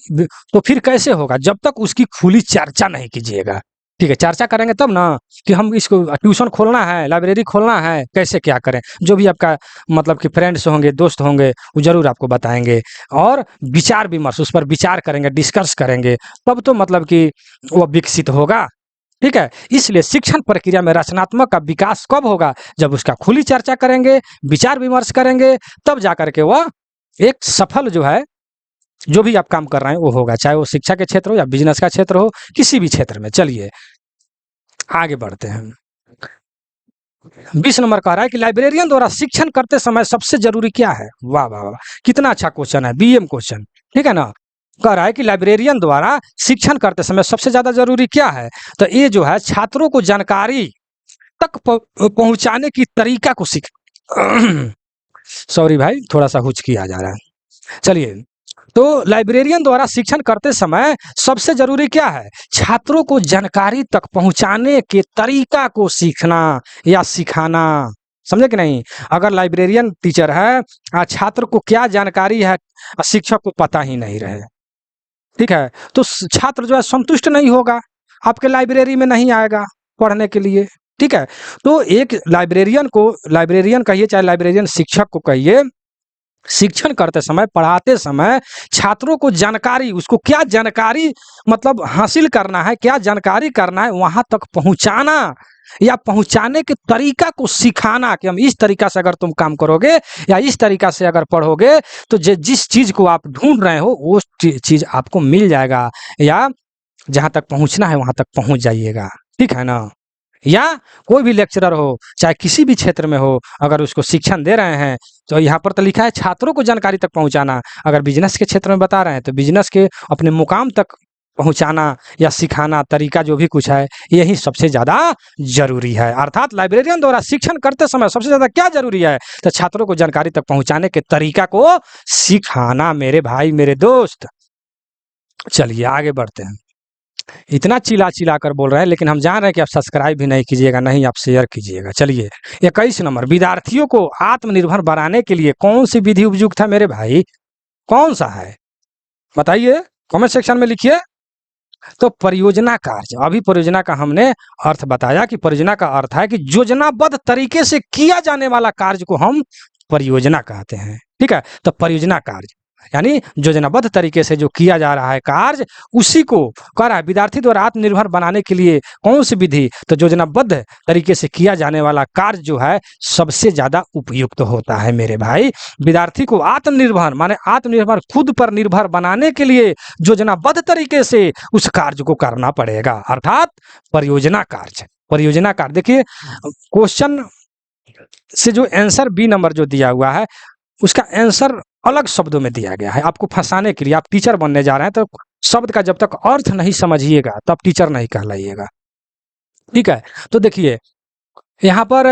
तो फिर कैसे होगा, जब तक उसकी खुली चर्चा नहीं कीजिएगा, ठीक है। चर्चा करेंगे तब ना कि हम इसको ट्यूशन खोलना है, लाइब्रेरी खोलना है, कैसे क्या करें। जो भी आपका मतलब कि फ्रेंड्स होंगे, दोस्त होंगे, वो जरूर आपको बताएंगे, और विचार विमर्श, उस पर विचार करेंगे, डिस्कस करेंगे, तब तो मतलब कि वो विकसित होगा, ठीक है। इसलिए शिक्षण प्रक्रिया में रचनात्मक का विकास कब होगा, जब उसका खुली चर्चा करेंगे, विचार विमर्श करेंगे, तब जाकर के वह एक सफल जो है, जो भी आप काम कर रहे हैं वो होगा, चाहे वो शिक्षा के क्षेत्र हो या बिजनेस का क्षेत्र हो, किसी भी क्षेत्र में। चलिए आगे बढ़ते हैं। 20 नंबर कह रहा है कि लाइब्रेरियन द्वारा शिक्षण करते समय सबसे जरूरी क्या है। वाह वाह वाह, कितना अच्छा क्वेश्चन है, बीएम क्वेश्चन, ठीक है ना। कह रहा है कि लाइब्रेरियन द्वारा शिक्षण करते समय सबसे ज्यादा जरूरी क्या है, तो ये जो है छात्रों को जानकारी तक पहुंचाने की तरीका को सीख सॉरी भाई, थोड़ा सा हुचकी आ जा रहा है। चलिए, तो लाइब्रेरियन द्वारा शिक्षण करते समय सबसे जरूरी क्या है, छात्रों को जानकारी तक पहुंचाने के तरीका को सीखना या सिखाना। समझे कि नहीं। अगर लाइब्रेरियन टीचर है, छात्र को क्या जानकारी है, शिक्षक को पता ही नहीं रहे, ठीक है, तो छात्र जो है संतुष्ट नहीं होगा, आपके लाइब्रेरी में नहीं आएगा पढ़ने के लिए, ठीक है। तो एक लाइब्रेरियन को, लाइब्रेरियन कहिए चाहे लाइब्रेरियन शिक्षक को कहिए, शिक्षण करते समय, पढ़ाते समय छात्रों को जानकारी, उसको क्या जानकारी मतलब हासिल करना है, क्या जानकारी करना है, वहां तक पहुंचाना या पहुंचाने के तरीका को सिखाना, कि हम इस तरीका से अगर तुम काम करोगे या इस तरीका से अगर पढ़ोगे, तो जिस चीज को आप ढूंढ रहे हो वो चीज आपको मिल जाएगा, या जहां तक पहुंचना है वहां तक पहुंच जाइएगा, ठीक है ना। या कोई भी लेक्चरर हो, चाहे किसी भी क्षेत्र में हो, अगर उसको शिक्षण दे रहे हैं, तो यहाँ पर तो लिखा है छात्रों को जानकारी तक पहुंचाना। अगर बिजनेस के क्षेत्र में बता रहे हैं, तो बिजनेस के अपने मुकाम तक पहुंचाना या सिखाना, तरीका जो भी कुछ है, यही सबसे ज्यादा जरूरी है। अर्थात लाइब्रेरियन द्वारा शिक्षण करते समय सबसे ज्यादा क्या जरूरी है, तो छात्रों को जानकारी तक पहुंचाने के तरीका को सिखाना, मेरे भाई, मेरे दोस्त। चलिए आगे बढ़ते हैं। इतना चिल्ला चिल्ला कर बोल रहे हैं, लेकिन हम जान रहे हैं कि आप सब्सक्राइब भी नहीं कीजिएगा, नहीं आप शेयर कीजिएगा। चलिए 21 नंबर, विद्यार्थियों को आत्मनिर्भर बनाने के लिए कौन सी विधि उपयुक्त है मेरे भाई, कौन सा है बताइए, कमेंट सेक्शन में लिखिए। तो परियोजना कार्य, अभी परियोजना का हमने अर्थ बताया कि परियोजना का अर्थ है कि योजनाबद्ध तरीके से किया जाने वाला कार्य को हम परियोजना कहते हैं, ठीक है। तो परियोजना कार्य यानी योजनाबद्ध तरीके से जो किया जा रहा है कार्य, उसी को कह रहा है विद्यार्थी द्वारा आत्मनिर्भर बनाने के लिए कौन सी विधि, तो योजनाबद्ध तरीके से किया जाने वाला कार्य जो है सबसे ज्यादा उपयुक्त होता है मेरे भाई। विद्यार्थी को आत्मनिर्भर माने आत्मनिर्भर, खुद पर निर्भर बनाने के लिए योजनाबद्ध तरीके से उस कार्य को करना पड़ेगा, अर्थात परियोजना कार्य। परियोजना कार्य देखिए, क्वेश्चन से जो आंसर बी नंबर जो दिया हुआ है, उसका आंसर अलग शब्दों में दिया गया है आपको फंसाने के लिए। आप टीचर बनने जा रहे हैं, तो शब्द का जब तक अर्थ नहीं समझिएगा तब टीचर नहीं कहलाइएगा, ठीक है। तो देखिए यहाँ पर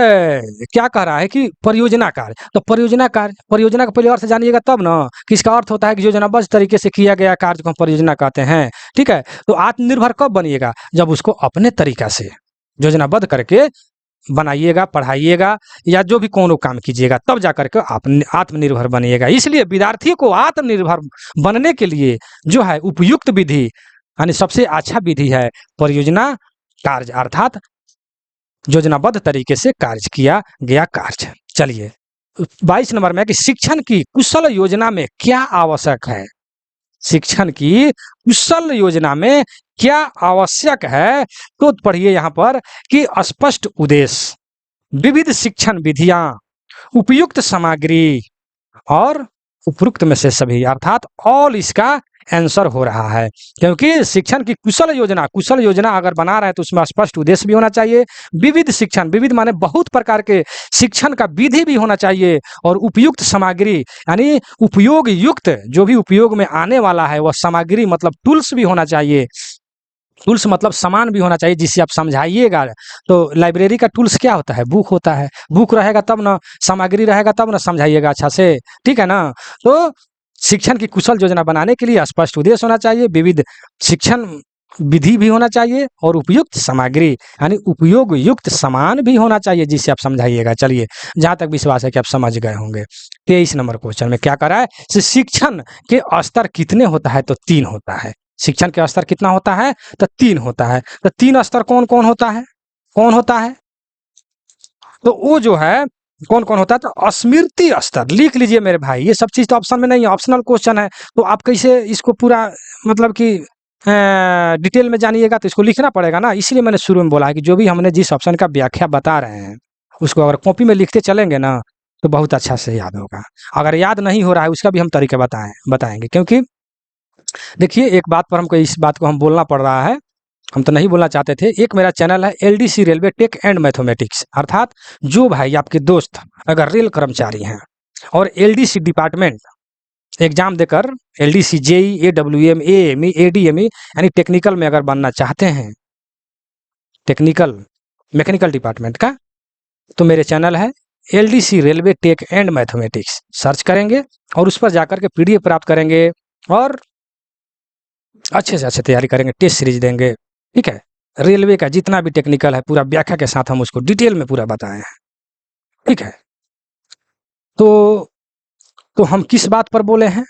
क्या कह रहा है कि परियोजना कार्य, तो परियोजना कार्य, परियोजना का पहले अर्थ जानिएगा तब ना कि इसका अर्थ होता है कि योजनाबद्ध तरीके से किया गया कार्य को हम परियोजना कहते हैं, ठीक है। तो आत्मनिर्भर कब बनिएगा, जब उसको अपने तरीका से योजनाबद्ध करके बनाइएगा, पढ़ाइएगा, या जो भी कोनो काम कीजिएगा, तब जाकर के आप आत्मनिर्भर बनिएगा। इसलिए विद्यार्थी को आत्मनिर्भर बनने के लिए जो है उपयुक्त विधि, यानी सबसे अच्छा विधि है परियोजना कार्य, अर्थात योजनाबद्ध तरीके से कार्य किया गया कार्य। चलिए 22 नंबर में कि शिक्षण की कुशल योजना में क्या आवश्यक है। शिक्षण की कुशल योजना में क्या आवश्यक है, तो पढ़िए यहाँ पर कि स्पष्ट उद्देश्य, विविध शिक्षण विधियां, उपयुक्त सामग्री और उपयुक्त में से सभी, अर्थात ऑल इसका आंसर हो रहा है। क्योंकि शिक्षण की कुशल योजना अगर बना रहे हैं तो उसमें स्पष्ट उद्देश्य भी होना चाहिए, विविध शिक्षण, विविध माने बहुत प्रकार के शिक्षण का विधि भी होना चाहिए, और उपयुक्त सामग्री यानी उपयोग युक्त, जो भी उपयोग में आने वाला है वह सामग्री मतलब टूल्स भी होना चाहिए। टूल्स मतलब सामान भी होना चाहिए जिससे आप समझाइएगा। तो लाइब्रेरी का टूल्स क्या होता है? बुक होता है। बुक रहेगा तब ना, सामग्री रहेगा तब ना समझाइएगा अच्छा से, ठीक है ना। तो शिक्षण की कुशल योजना बनाने के लिए स्पष्ट उद्देश्य होना चाहिए, विविध शिक्षण विधि भी होना चाहिए, और उपयुक्त सामग्री यानी उपयोग युक्त सामान भी होना चाहिए जिससे आप समझाइएगा। चलिए, जहां तक विश्वास है कि आप समझ गए होंगे। 23 नंबर क्वेश्चन में क्या करा है, शिक्षण के स्तर कितने होता है? तो 3 होता है। शिक्षण के स्तर कितना होता है? तो 3 होता है। तो 3 स्तर कौन कौन होता है? कौन होता है? तो वो जो है कौन कौन होता है, तो स्मृति स्तर लिख लीजिए मेरे भाई। ये सब चीज तो ऑप्शन में नहीं है, ऑप्शनल क्वेश्चन है, तो आप कैसे इसको पूरा मतलब कि डिटेल में जानिएगा, तो इसको लिखना पड़ेगा ना। इसलिए मैंने शुरू में बोला है कि जो भी हमने जिस ऑप्शन का व्याख्या बता रहे हैं उसको अगर कॉपी में लिखते चलेंगे ना तो बहुत अच्छा से याद होगा। अगर याद नहीं हो रहा है उसका भी हम तरीके बताएंगे। क्योंकि देखिए, एक बात पर हमको इस बात को हम बोलना पड़ रहा है, हम तो नहीं बोलना चाहते थे। एक मेरा चैनल है LDC railway tech and mathematics, अर्थात जो भाई आपके दोस्त अगर रेल कर्मचारी हैं और एलडीसी डिपार्टमेंट एग्जाम देकर LDC JE AWM AME ADME यानी टेक्निकल में अगर बनना चाहते हैं, टेक्निकल मैकेनिकल डिपार्टमेंट का, तो मेरे चैनल है LDC railway tech and mathematics, search करेंगे और उस पर जाकर के पीडीएफ प्राप्त करेंगे और अच्छे से अच्छे तैयारी करेंगे, टेस्ट सीरीज देंगे, ठीक है। रेलवे का जितना भी टेक्निकल है पूरा व्याख्या के साथ हम उसको डिटेल में पूरा बताए हैं, ठीक है। तो हम किस बात पर बोले हैं,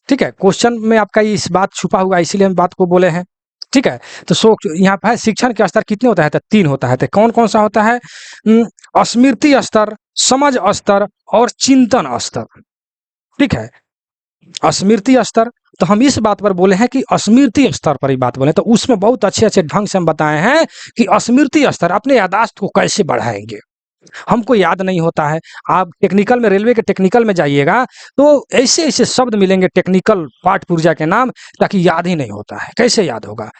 ठीक है, क्वेश्चन में आपका इस बात छुपा हुआ है, इसीलिए हम बात को बोले हैं, ठीक है। तो यहाँ पर शिक्षण के स्तर कितने होता है? तो 3 होता है। तो कौन कौन सा होता है? स्मृति स्तर, समझ स्तर और चिंतन स्तर, ठीक है। स्मृति स्तर, तो हम इस बात पर बोले हैं कि स्मृति स्तर पर ही बात बोले, तो उसमें बहुत अच्छे अच्छे ढंग से हम बताए हैं कि स्मृति स्तर अपने याददाश्त को कैसे बढ़ाएंगे। हमको याद नहीं होता है, आप टेक्निकल में, रेलवे के टेक्निकल में जाइएगा तो ऐसे ऐसे शब्द मिलेंगे टेक्निकल पाठ पुर्जा के नाम, ताकि याद ही नहीं होता है। कैसे याद होगा?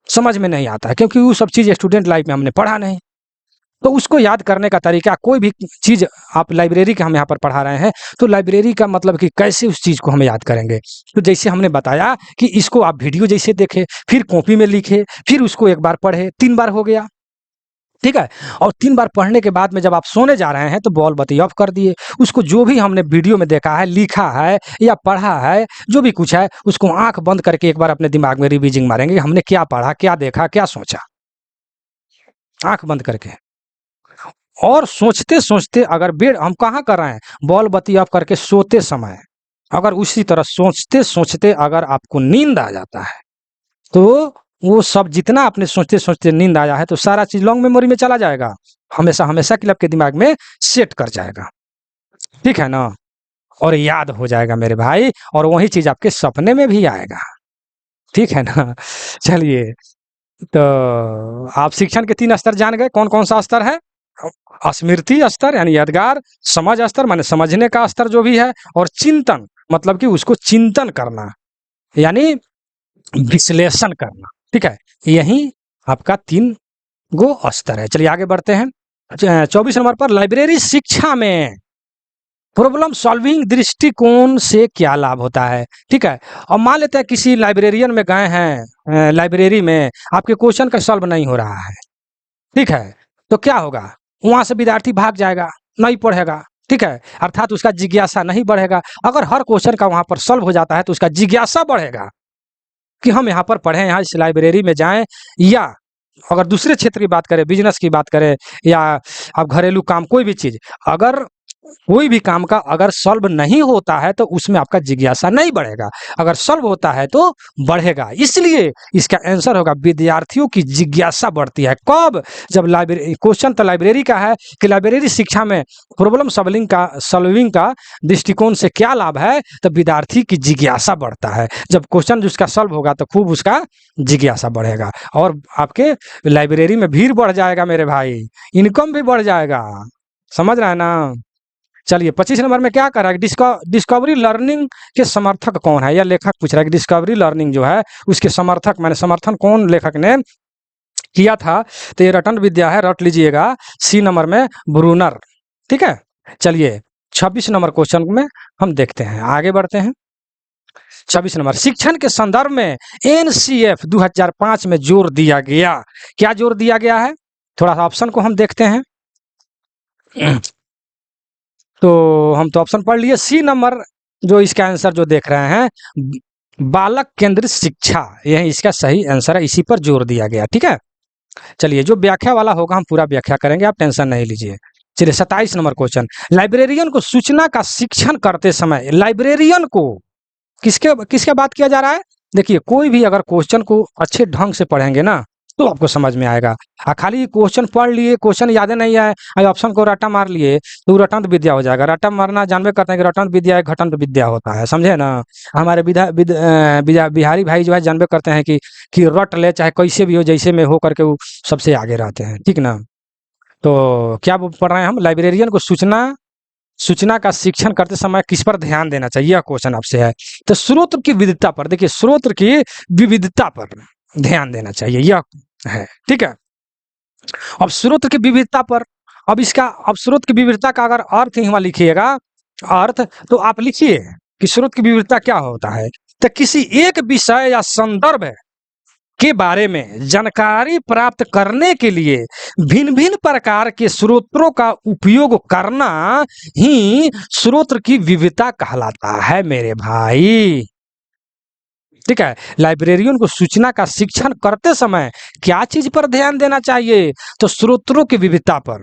समझ में नहीं आता है, क्योंकि वो सब चीज़ स्टूडेंट लाइफ में हमने पढ़ा नहीं। तो उसको याद करने का तरीका, कोई भी चीज़ आप लाइब्रेरी का हम यहाँ पर पढ़ा रहे हैं, तो लाइब्रेरी का मतलब कि कैसे उस चीज़ को हम याद करेंगे। तो जैसे हमने बताया कि इसको आप वीडियो जैसे देखें, फिर कॉपी में लिखे, फिर उसको एक बार पढ़े, 3 बार हो गया, ठीक है। और 3 बार पढ़ने के बाद में जब आप सोने जा रहे हैं तो बॉल बत्ती ऑफ कर दिए। उसको जो भी हमने वीडियो में देखा है, लिखा है या पढ़ा है, जो भी कुछ है, उसको आंख बंद करके एक बार अपने दिमाग में रिवीजिंग मारेंगे, हमने क्या पढ़ा, क्या देखा, क्या सोचा, आंख बंद करके। और सोचते सोचते अगर बेड हम कहाँ कर रहे हैं, बॉल बत्ती ऑफ करके सोते समय, अगर उसी तरह सोचते सोचते अगर आपको नींद आ जाता है, तो वो सब जितना आपने सोचते सोचते नींद आया है, तो सारा चीज लॉन्ग मेमोरी में चला जाएगा, हमेशा हमेशा के लिए आपके दिमाग में सेट कर जाएगा, ठीक है ना। और याद हो जाएगा मेरे भाई, और वही चीज आपके सपने में भी आएगा, ठीक है ना। चलिए, तो आप शिक्षण के 3 स्तर जान गए। कौन कौन सा स्तर है? स्मृति स्तर यानी यादगार, समझ स्तर माने समझने का स्तर जो भी है, और चिंतन मतलब कि उसको चिंतन करना यानी विश्लेषण करना, ठीक है। यही आपका 3 गो स्तर है। चलिए आगे बढ़ते हैं। 24 नंबर पर लाइब्रेरी शिक्षा में प्रॉब्लम सॉल्विंग दृष्टिकोण से क्या लाभ होता है, ठीक है। और मान लेते हैं किसी लाइब्रेरियन में गए हैं, लाइब्रेरी में आपके क्वेश्चन का सॉल्व नहीं हो रहा है, ठीक है, तो क्या होगा? वहां से विद्यार्थी भाग जाएगा, नहीं पढ़ेगा, ठीक है, अर्थात उसका जिज्ञासा नहीं बढ़ेगा। अगर हर क्वेश्चन का वहां पर सॉल्व हो जाता है तो उसका जिज्ञासा बढ़ेगा कि हम यहाँ पर पढ़ें, यहाँ इस लाइब्रेरी में जाएं। या अगर दूसरे क्षेत्र की बात करें, बिजनेस की बात करें, या आप घरेलू काम कोई भी चीज, अगर कोई भी काम का अगर सॉल्व नहीं होता है तो उसमें आपका जिज्ञासा नहीं बढ़ेगा, अगर सॉल्व होता है तो बढ़ेगा। इसलिए इसका आंसर होगा विद्यार्थियों की जिज्ञासा बढ़ती है। कब? जब लाइब्रेरी, क्वेश्चन तो लाइब्रेरी का है कि लाइब्रेरी शिक्षा में प्रॉब्लम सॉल्विंग का दृष्टिकोण से क्या लाभ है, तो विद्यार्थी की जिज्ञासा बढ़ता है। जब क्वेश्चन जिसका सॉल्व होगा तो खूब उसका जिज्ञासा बढ़ेगा और आपके लाइब्रेरी में भीड़ बढ़ जाएगा मेरे भाई, इनकम भी बढ़ जाएगा। समझ रहा है ना? चलिए 25 नंबर में क्या कर रहा है, डिस्कवरी लर्निंग के समर्थक कौन है, या लेखक पूछ रहा है कि डिस्कवरी लर्निंग जो है उसके समर्थक, मैंने समर्थन कौन लेखक ने किया था, तो ये रटन विद्या है, रट लीजिएगा। सी नंबर में ब्रूनर। ठीक है, चलिए 26 नंबर क्वेश्चन में हम देखते हैं, आगे बढ़ते हैं। 26 नंबर, शिक्षण के संदर्भ में एनसीएफ 2005 में जोर दिया गया, क्या जोर दिया गया है, थोड़ा सा ऑप्शन को हम देखते हैं। तो हम तो ऑप्शन पढ़ लिए। सी नंबर जो इसका आंसर जो देख रहे हैं, बालक केंद्रित शिक्षा, यही इसका सही आंसर है, इसी पर जोर दिया गया। ठीक है, चलिए जो व्याख्या वाला होगा हम पूरा व्याख्या करेंगे, आप टेंशन नहीं लीजिए। चलिए 27 नंबर क्वेश्चन, लाइब्रेरियन को सूचना का शिक्षण करते समय, लाइब्रेरियन को किसके किसके बात किया जा रहा है? देखिए कोई भी अगर क्वेश्चन को अच्छे ढंग से पढ़ेंगे ना तो आपको समझ में आएगा। खाली क्वेश्चन पढ़ लिए, क्वेश्चन याद नहीं आए, ऑप्शन को रट्टा मार लिए तो रटंत विद्या हो जाएगा। रट्टा मारना जानबे करते हैं कि रटंत विद्या एक घटंत विद्या होता है, समझे ना? हमारे बिहारी भाई जो है जानबे करते हैं कि रट ले, चाहे कैसे भी हो, जैसे में हो करके वो सबसे आगे रहते हैं। ठीक ना? तो क्या पढ़ रहे हैं हम, लाइब्रेरियन को सूचना का शिक्षण करते समय किस पर ध्यान देना चाहिए, यह क्वेश्चन आपसे है। तो स्रोत की विविधता पर, देखिए स्रोत की विविधता पर ध्यान देना चाहिए, यह है। ठीक है, अब स्रोत की विविधता पर, अब स्रोत की विविधता का अगर अर्थ ही वहां लिखिएगा, अर्थ तो आप लिखिए कि स्रोत की विविधता क्या होता है। तो किसी एक विषय या संदर्भ के बारे में जानकारी प्राप्त करने के लिए भिन्न भिन्न प्रकार के स्रोतों का उपयोग करना ही स्रोत की विविधता कहलाता है मेरे भाई। ठीक है, लाइब्रेरियन को सूचना का शिक्षण करते समय क्या चीज पर ध्यान देना चाहिए, तो स्रोतों की विविधता पर।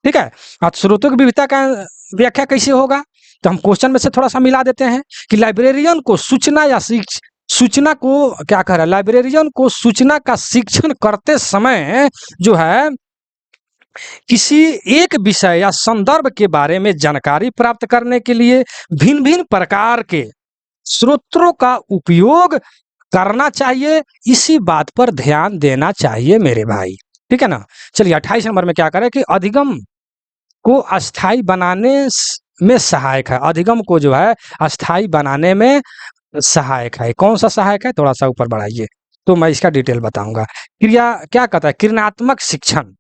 ठीक है, अब स्रोतों की विविधता का व्याख्या कैसे होगा, तो हम क्वेश्चन में से थोड़ा सा मिला देते हैं कि लाइब्रेरियन को सूचना को क्या कह रहा है, लाइब्रेरियन को सूचना का शिक्षण करते समय जो है किसी एक विषय या संदर्भ के बारे में जानकारी प्राप्त करने के लिए भिन्न भिन्न प्रकार के स्रोतों का उपयोग करना चाहिए, इसी बात पर ध्यान देना चाहिए मेरे भाई। ठीक है ना? चलिए 28 नंबर में क्या करें कि अधिगम को अस्थाई बनाने में सहायक है, अधिगम को जो है अस्थाई बनाने में सहायक है। कौन सा सहायक है, थोड़ा सा ऊपर बढ़ाइए तो मैं इसका डिटेल बताऊंगा। क्रिया क्या कहता है, क्रियात्मक शिक्षण,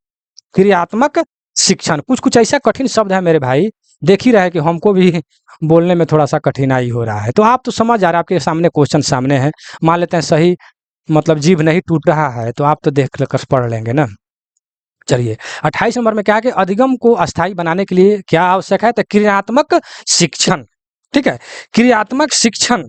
क्रियात्मक शिक्षण। कुछ कुछ ऐसा कठिन शब्द है मेरे भाई, देख ही रहे कि हमको भी बोलने में थोड़ा सा कठिनाई हो रहा है, तो आप तो समझ आ रहा है, आपके सामने क्वेश्चन सामने है, मान लेते हैं सही मतलब जीभ नहीं टूट रहा है तो आप तो देख कर पढ़ लेंगे ना। चलिए 28 नंबर में क्या है कि अधिगम को अस्थाई बनाने के लिए क्या आवश्यक है, तो क्रियात्मक शिक्षण। ठीक है, क्रियात्मक शिक्षण,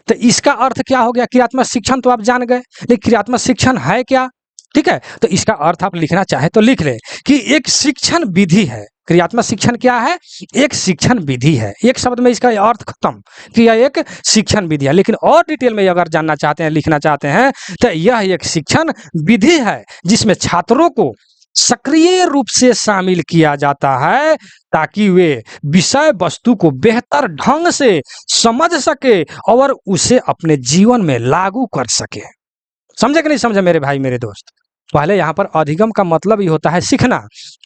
तो इसका अर्थ क्या हो गया, क्रियात्मक शिक्षण तो आप जान गए, लेकिन क्रियात्मक शिक्षण है क्या? ठीक है, तो इसका अर्थ आप लिखना चाहे तो लिख ले कि एक शिक्षण विधि है। क्रियात्मक शिक्षण क्या है, एक शिक्षण विधि है, एक शब्द में इसका अर्थ खत्म कि यह एक शिक्षण विधि है। लेकिन और डिटेल में अगर जानना चाहते हैं, लिखना चाहते हैं, तो यह एक शिक्षण विधि है जिसमें छात्रों को सक्रिय रूप से शामिल किया जाता है ताकि वे विषय वस्तु को बेहतर ढंग से समझ सके और उसे अपने जीवन में लागू कर सके। समझे कि नहीं समझे मेरे भाई मेरे दोस्त? पहले यहाँ पर अधिगम का मतलब ही होता है सीखना,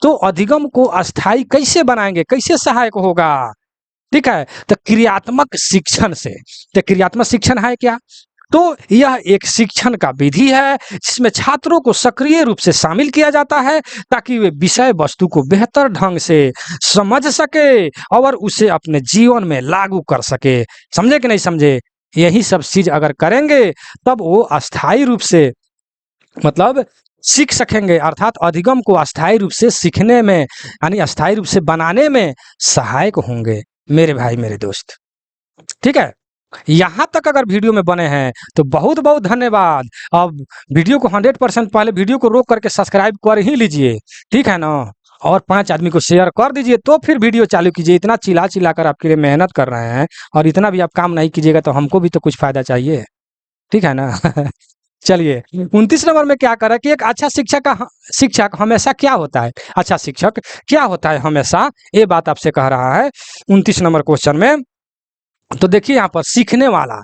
तो अधिगम को अस्थाई कैसे बनाएंगे, कैसे सहायक होगा? ठीक है, तो क्रियात्मक शिक्षण से। तो क्रियात्मक शिक्षण है क्या, तो यह एक शिक्षण का विधि है जिसमें छात्रों को सक्रिय रूप से शामिल किया जाता है ताकि वे विषय वस्तु को बेहतर ढंग से समझ सके और उसे अपने जीवन में लागू कर सके। समझे कि नहीं समझे? यही सब चीज अगर करेंगे तब वो अस्थायी रूप से मतलब सीख सकेंगे, अर्थात अधिगम को अस्थायी रूप से सीखने में यानी अस्थायी रूप से बनाने में सहायक होंगे मेरे भाई मेरे दोस्त। ठीक है, यहाँ तक अगर वीडियो में बने हैं तो बहुत बहुत धन्यवाद। अब वीडियो को 100% पहले वीडियो को रोक करके सब्सक्राइब कर ही लीजिए, ठीक है ना? और 5 आदमी को शेयर कर दीजिए, तो फिर वीडियो चालू कीजिए। इतना चिल्ला चिल्ला कर आपके लिए मेहनत कर रहे हैं और इतना भी आप काम नहीं कीजिएगा तो हमको भी तो कुछ फ़ायदा चाहिए, ठीक है ना? चलिए 29 नंबर में क्या कर रहा है कि एक अच्छा शिक्षक हमेशा क्या होता है? अच्छा शिक्षक क्या होता है हमेशा? ये बात आपसे कह रहा है 29 नंबर क्वेश्चन में। तो देखिए यहाँ पर सीखने वाला,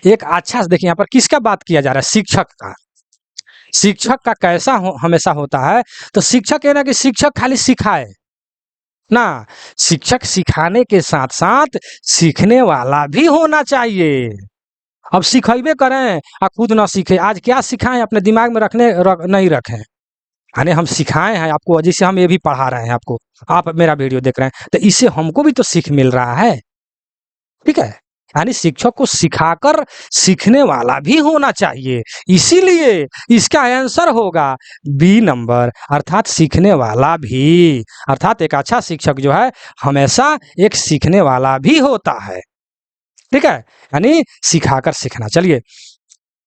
एक अच्छा देखिए यहाँ पर किसका बात किया जा रहा है? शिक्षक का। शिक्षक का कैसा हमेशा होता है? तो शिक्षक है ना कि शिक्षक खाली सिखाए ना, शिक्षक सिखाने के साथ साथ सीखने वाला भी होना चाहिए। अब सिखेबे करें और खुद ना सीखे, आज क्या सिखाएं अपने दिमाग में नहीं रखें, यानी हम सिखाए हैं आपको, जैसे हम ये भी पढ़ा रहे हैं आपको, आप मेरा वीडियो देख रहे हैं तो इससे हमको भी तो सीख मिल रहा है, ठीक है? यानी शिक्षक को सिखाकर सीखने वाला भी होना चाहिए, इसीलिए इसका आंसर होगा बी नंबर, अर्थात सीखने वाला भी। अर्थात एक अच्छा शिक्षक जो है हमेशा एक सीखने वाला भी होता है, ठीक है? यानी सिखाकर सीखना। चलिए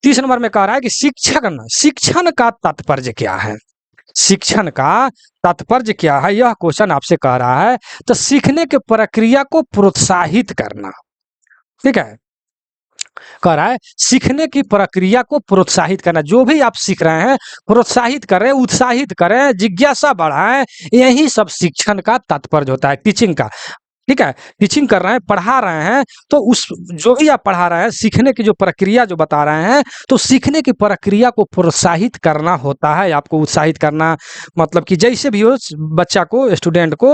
30 नंबर में कह रहा है कि शिक्षण का तात्पर्य क्या है? शिक्षण का तात्पर्य क्या है, यह क्वेश्चन आपसे कह रहा है। तो सीखने के प्रक्रिया को प्रोत्साहित करना, ठीक है? कह रहा है सीखने की प्रक्रिया को प्रोत्साहित करना, जो भी आप सीख रहे हैं प्रोत्साहित करें, उत्साहित करें, जिज्ञासा बढ़ाएं, यही सब शिक्षण का तात्पर्य होता है, टीचिंग का, ठीक है? टीचिंग कर रहे हैं, पढ़ा रहे हैं, तो उस जो भी आप पढ़ा रहे हैं, सीखने की जो प्रक्रिया जो बता रहे हैं, तो सीखने की प्रक्रिया को प्रोत्साहित करना होता है, आपको उत्साहित करना, मतलब कि जैसे भी हो बच्चा को, स्टूडेंट को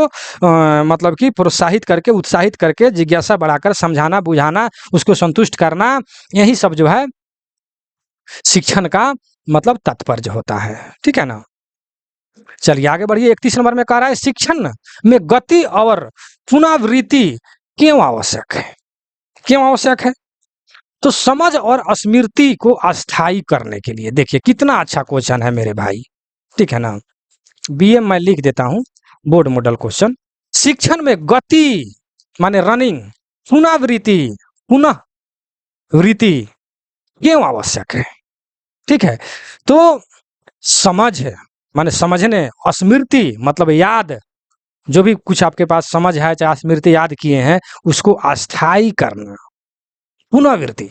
मतलब कि प्रोत्साहित करके, उत्साहित करके, जिज्ञासा बढ़ाकर, समझाना, बुझाना, उसको संतुष्ट करना, यही सब जो है शिक्षण का मतलब तात्पर्य होता है, ठीक है ना? चलिए आगे बढ़िए। 31 नंबर में कह रहा है शिक्षण में गति और पुनरावृत्ति क्यों आवश्यक है? क्यों आवश्यक है? तो समझ और स्मृति को अस्थायी करने के लिए। देखिए कितना अच्छा क्वेश्चन है मेरे भाई, ठीक है ना? बीएम मैं लिख देता हूं, बोर्ड मॉडल क्वेश्चन। शिक्षण में गति माने रनिंग, पुनरावृत्ति, पुनः वृत्ति क्यों आवश्यक है? ठीक है, तो समझ है माने समझने, स्मृति मतलब याद, जो भी कुछ आपके पास समझ है चाहे स्मृति याद किए हैं उसको अस्थायी करना, पुनरावृत्ति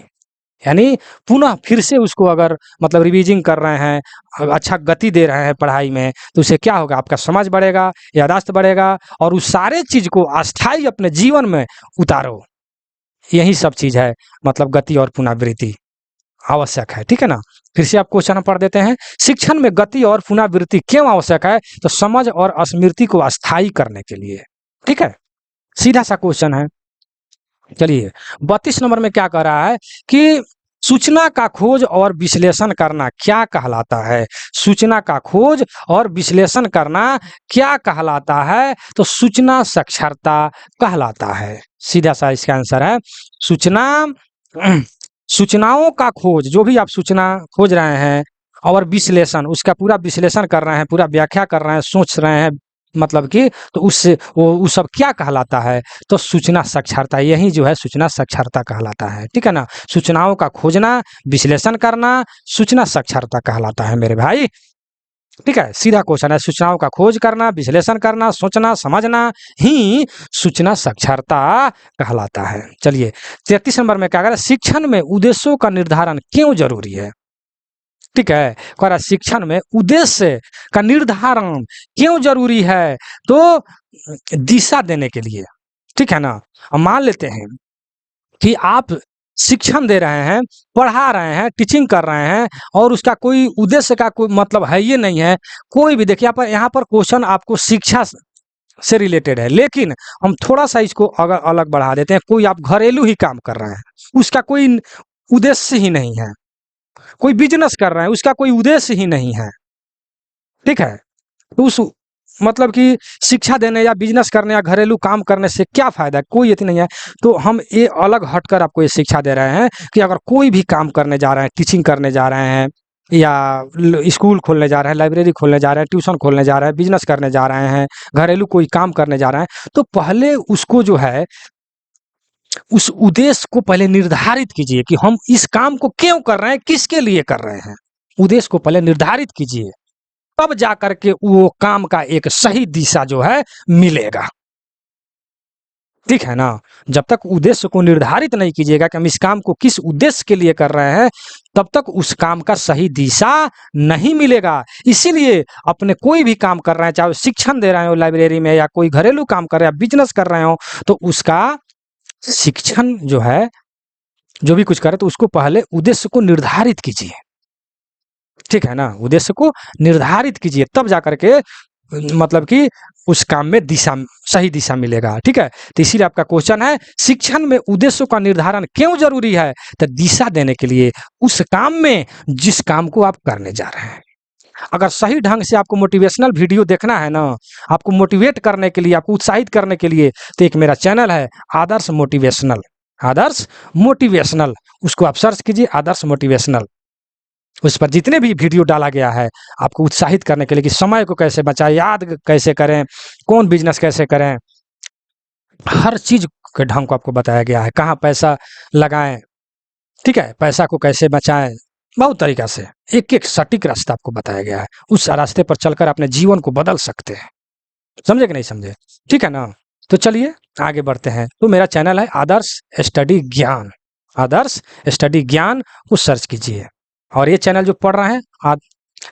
यानी पुनः फिर से उसको अगर मतलब रिवीजिंग कर रहे हैं, अच्छा गति दे रहे हैं पढ़ाई में, तो उससे क्या होगा? आपका समझ बढ़ेगा, याददाश्त बढ़ेगा और उस सारे चीज को अस्थायी अपने जीवन में उतारो। यही सब चीज है मतलब गति और पुनरावृत्ति आवश्यक है, ठीक है ना? फिर से आप क्वेश्चन पढ़ देते हैं। शिक्षण में गति और पुनरावृत्ति क्यों आवश्यक है? तो समझ और स्मृति को अस्थायी करने के लिए, ठीक है? सीधा सा क्वेश्चन है। चलिए 32 नंबर में क्या कह रहा है कि सूचना का खोज और विश्लेषण करना क्या कहलाता है? सूचना का खोज और विश्लेषण करना क्या कहलाता है? तो सूचना साक्षरता कहलाता है। सीधा सा इसका आंसर है सूचना सूचनाओं का खोज, जो भी आप सूचना खोज रहे हैं और विश्लेषण, उसका पूरा विश्लेषण कर रहे हैं, पूरा व्याख्या कर रहे हैं, सोच रहे हैं, मतलब कि तो उससे वो सब क्या कहलाता है? तो सूचना साक्षरता, यही जो है सूचना साक्षरता कहलाता है, ठीक है ना? सूचनाओं का खोजना, विश्लेषण करना सूचना साक्षरता कहलाता है मेरे भाई, ठीक है? सीधा क्वेश्चन है, सूचनाओं का खोज करना, विश्लेषण करना, सोचना, समझना ही सूचना साक्षरता कहलाता है। चलिए 33 नंबर में क्या कह रहा है? शिक्षण में उद्देश्यों का निर्धारण क्यों जरूरी है? ठीक है, कह रहा शिक्षण में उद्देश्य का निर्धारण क्यों जरूरी है? तो दिशा देने के लिए, ठीक है ना? अब मान लेते हैं कि आप शिक्षण दे रहे हैं, पढ़ा रहे हैं, टीचिंग कर रहे हैं और उसका कोई उद्देश्य का कोई मतलब है ये नहीं है, कोई भी देखिए यहाँ पर क्वेश्चन आपको शिक्षा से रिलेटेड है, लेकिन हम थोड़ा सा इसको अगर अलग बढ़ा देते हैं, कोई आप घरेलू ही काम कर रहे हैं, उसका कोई उद्देश्य ही नहीं है, कोई बिजनेस कर रहे हैं, उसका कोई उद्देश्य ही नहीं है, ठीक है? तो उस मतलब कि शिक्षा देने या बिजनेस करने या घरेलू काम करने से क्या फायदा है? कोई इतनी नहीं है। तो हम ये अलग हटकर आपको ये शिक्षा दे रहे हैं कि अगर कोई भी काम करने जा रहे हैं, टीचिंग करने जा रहे हैं या स्कूल खोलने जा रहे हैं, लाइब्रेरी खोलने जा रहे हैं, ट्यूशन खोलने जा रहे हैं, बिजनेस करने जा रहे हैं, घरेलू कोई काम करने जा रहे हैं, तो पहले उसको जो है उस उद्देश्य को पहले निर्धारित कीजिए कि हम इस काम को क्यों कर रहे हैं, किसके लिए कर रहे हैं, उद्देश्य को पहले निर्धारित कीजिए। तब जाकर के वो काम का एक सही दिशा जो है मिलेगा। ठीक है ना? जब तक उद्देश्य को निर्धारित नहीं कीजिएगा कि हम इस काम को किस उद्देश्य के लिए कर रहे हैं, तब तक उस काम का सही दिशा नहीं मिलेगा। इसीलिए अपने कोई भी काम कर रहे हैं, चाहे शिक्षण दे रहे हो लाइब्रेरी में, या कोई घरेलू काम कर रहे हैं, बिजनेस कर रहे हो, तो उसका शिक्षण जो है, जो भी कुछ करे, तो उसको पहले उद्देश्य को निर्धारित कीजिए। ठीक है ना? उद्देश्य को निर्धारित कीजिए, तब जाकर के मतलब कि उस काम में सही दिशा मिलेगा। ठीक है? तो इसीलिए आपका क्वेश्चन है, शिक्षण में उद्देश्यों का निर्धारण क्यों जरूरी है? तो दिशा देने के लिए, उस काम में जिस काम को आप करने जा रहे हैं। अगर सही ढंग से आपको मोटिवेशनल वीडियो देखना है ना, आपको मोटिवेट करने के लिए, आपको उत्साहित करने के लिए, तो एक मेरा चैनल है आदर्श मोटिवेशनल। आदर्श मोटिवेशनल, उसको आप सर्च कीजिए, आदर्श मोटिवेशनल। उस पर जितने भी वीडियो डाला गया है आपको उत्साहित करने के लिए कि समय को कैसे बचाएं, याद कैसे करें, कौन बिजनेस कैसे करें, हर चीज के ढंग को आपको बताया गया है। कहाँ पैसा लगाएं, ठीक है, पैसा को कैसे बचाएं, बहुत तरीका से एक एक सटीक रास्ता आपको बताया गया है। उस रास्ते पर चलकर अपने जीवन को बदल सकते हैं। समझे कि नहीं समझे? ठीक है ना? तो चलिए आगे बढ़ते हैं। तो मेरा चैनल है आदर्श स्टडी ज्ञान। आदर्श स्टडी ज्ञान को सर्च कीजिए। और ये चैनल जो पढ़ रहे हैं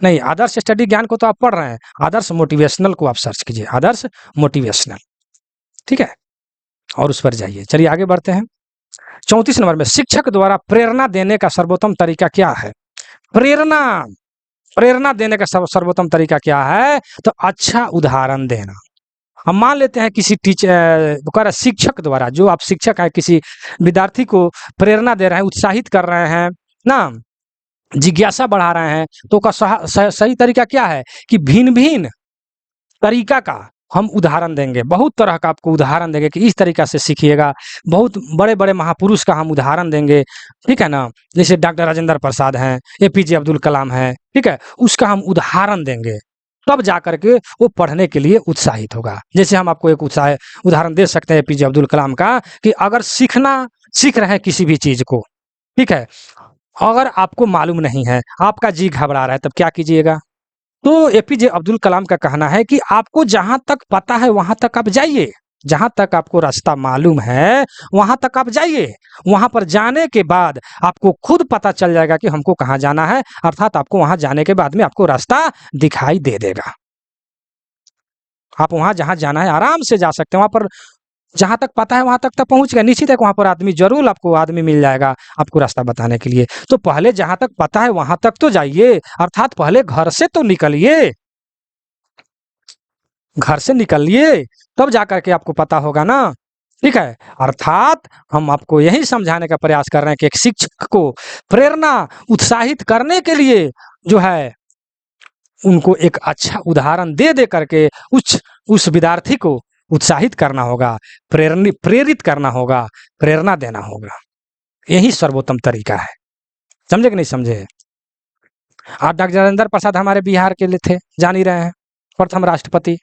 नहीं, आदर्श स्टडी ज्ञान को तो आप पढ़ रहे हैं, आदर्श मोटिवेशनल को आप सर्च कीजिए, आदर्श मोटिवेशनल। ठीक है? और उस पर जाइए। चलिए आगे बढ़ते हैं। 34 नंबर में, शिक्षक द्वारा प्रेरणा देने का सर्वोत्तम तरीका क्या है? प्रेरणा देने का सर्वोत्तम तरीका क्या है? तो अच्छा उदाहरण देना। हम मान लेते हैं किसी टीचर शिक्षक द्वारा, जो आप शिक्षक है, किसी विद्यार्थी को प्रेरणा दे रहे हैं, उत्साहित कर रहे हैं ना, जिज्ञासा बढ़ा रहे हैं, तो का सही तरीका क्या है कि भिन्न भिन्न तरीका का हम उदाहरण देंगे। बहुत तरह का आपको उदाहरण देंगे कि इस तरीका से सीखिएगा। बहुत बड़े बड़े महापुरुष का हम उदाहरण देंगे। ठीक है ना? जैसे डॉक्टर राजेंद्र प्रसाद हैं, एपीजे अब्दुल कलाम हैं, ठीक है, उसका हम उदाहरण देंगे, तब जाकर के वो पढ़ने के लिए उत्साहित होगा। जैसे हम आपको एक उदाहरण दे सकते हैं एपीजे अब्दुल कलाम का, कि अगर सीख रहे हैं किसी भी चीज को, ठीक है, अगर आपको मालूम नहीं है, आपका जी घबरा रहा है, तब क्या कीजिएगा? तो एपीजे अब्दुल कलाम का कहना है कि आपको जहां तक पता है वहां तक आप जाइए, जहां तक आपको रास्ता मालूम है वहां तक आप जाइए। वहां पर जाने के बाद आपको खुद पता चल जाएगा कि हमको कहाँ जाना है, अर्थात आपको वहां जाने के बाद में आपको रास्ता दिखाई दे देगा। आप वहां जहां जाना है आराम से जा सकते हैं। वहां पर जहां तक पता है वहां तक पहुंच गए, निश्चित है वहां पर आपको आदमी मिल जाएगा आपको रास्ता बताने के लिए। तो पहले जहां तक पता है वहां तक तो जाइए, अर्थात पहले घर से तो निकलिए, घर से निकलिए, तब जाकर के आपको पता होगा ना। ठीक है? अर्थात हम आपको यही समझाने का प्रयास कर रहे हैं कि एक शिक्षक को प्रेरणा उत्साहित करने के लिए जो है उनको एक अच्छा उदाहरण दे करके उस विद्यार्थी को उत्साहित करना होगा, प्रेरित करना होगा, प्रेरणा देना होगा। यही सर्वोत्तम तरीका है। समझे कि नहीं समझे? आज डॉक्टर राजेंद्र प्रसाद हमारे बिहार के लिए थे, जान ही रहे हैं, प्रथम राष्ट्रपति,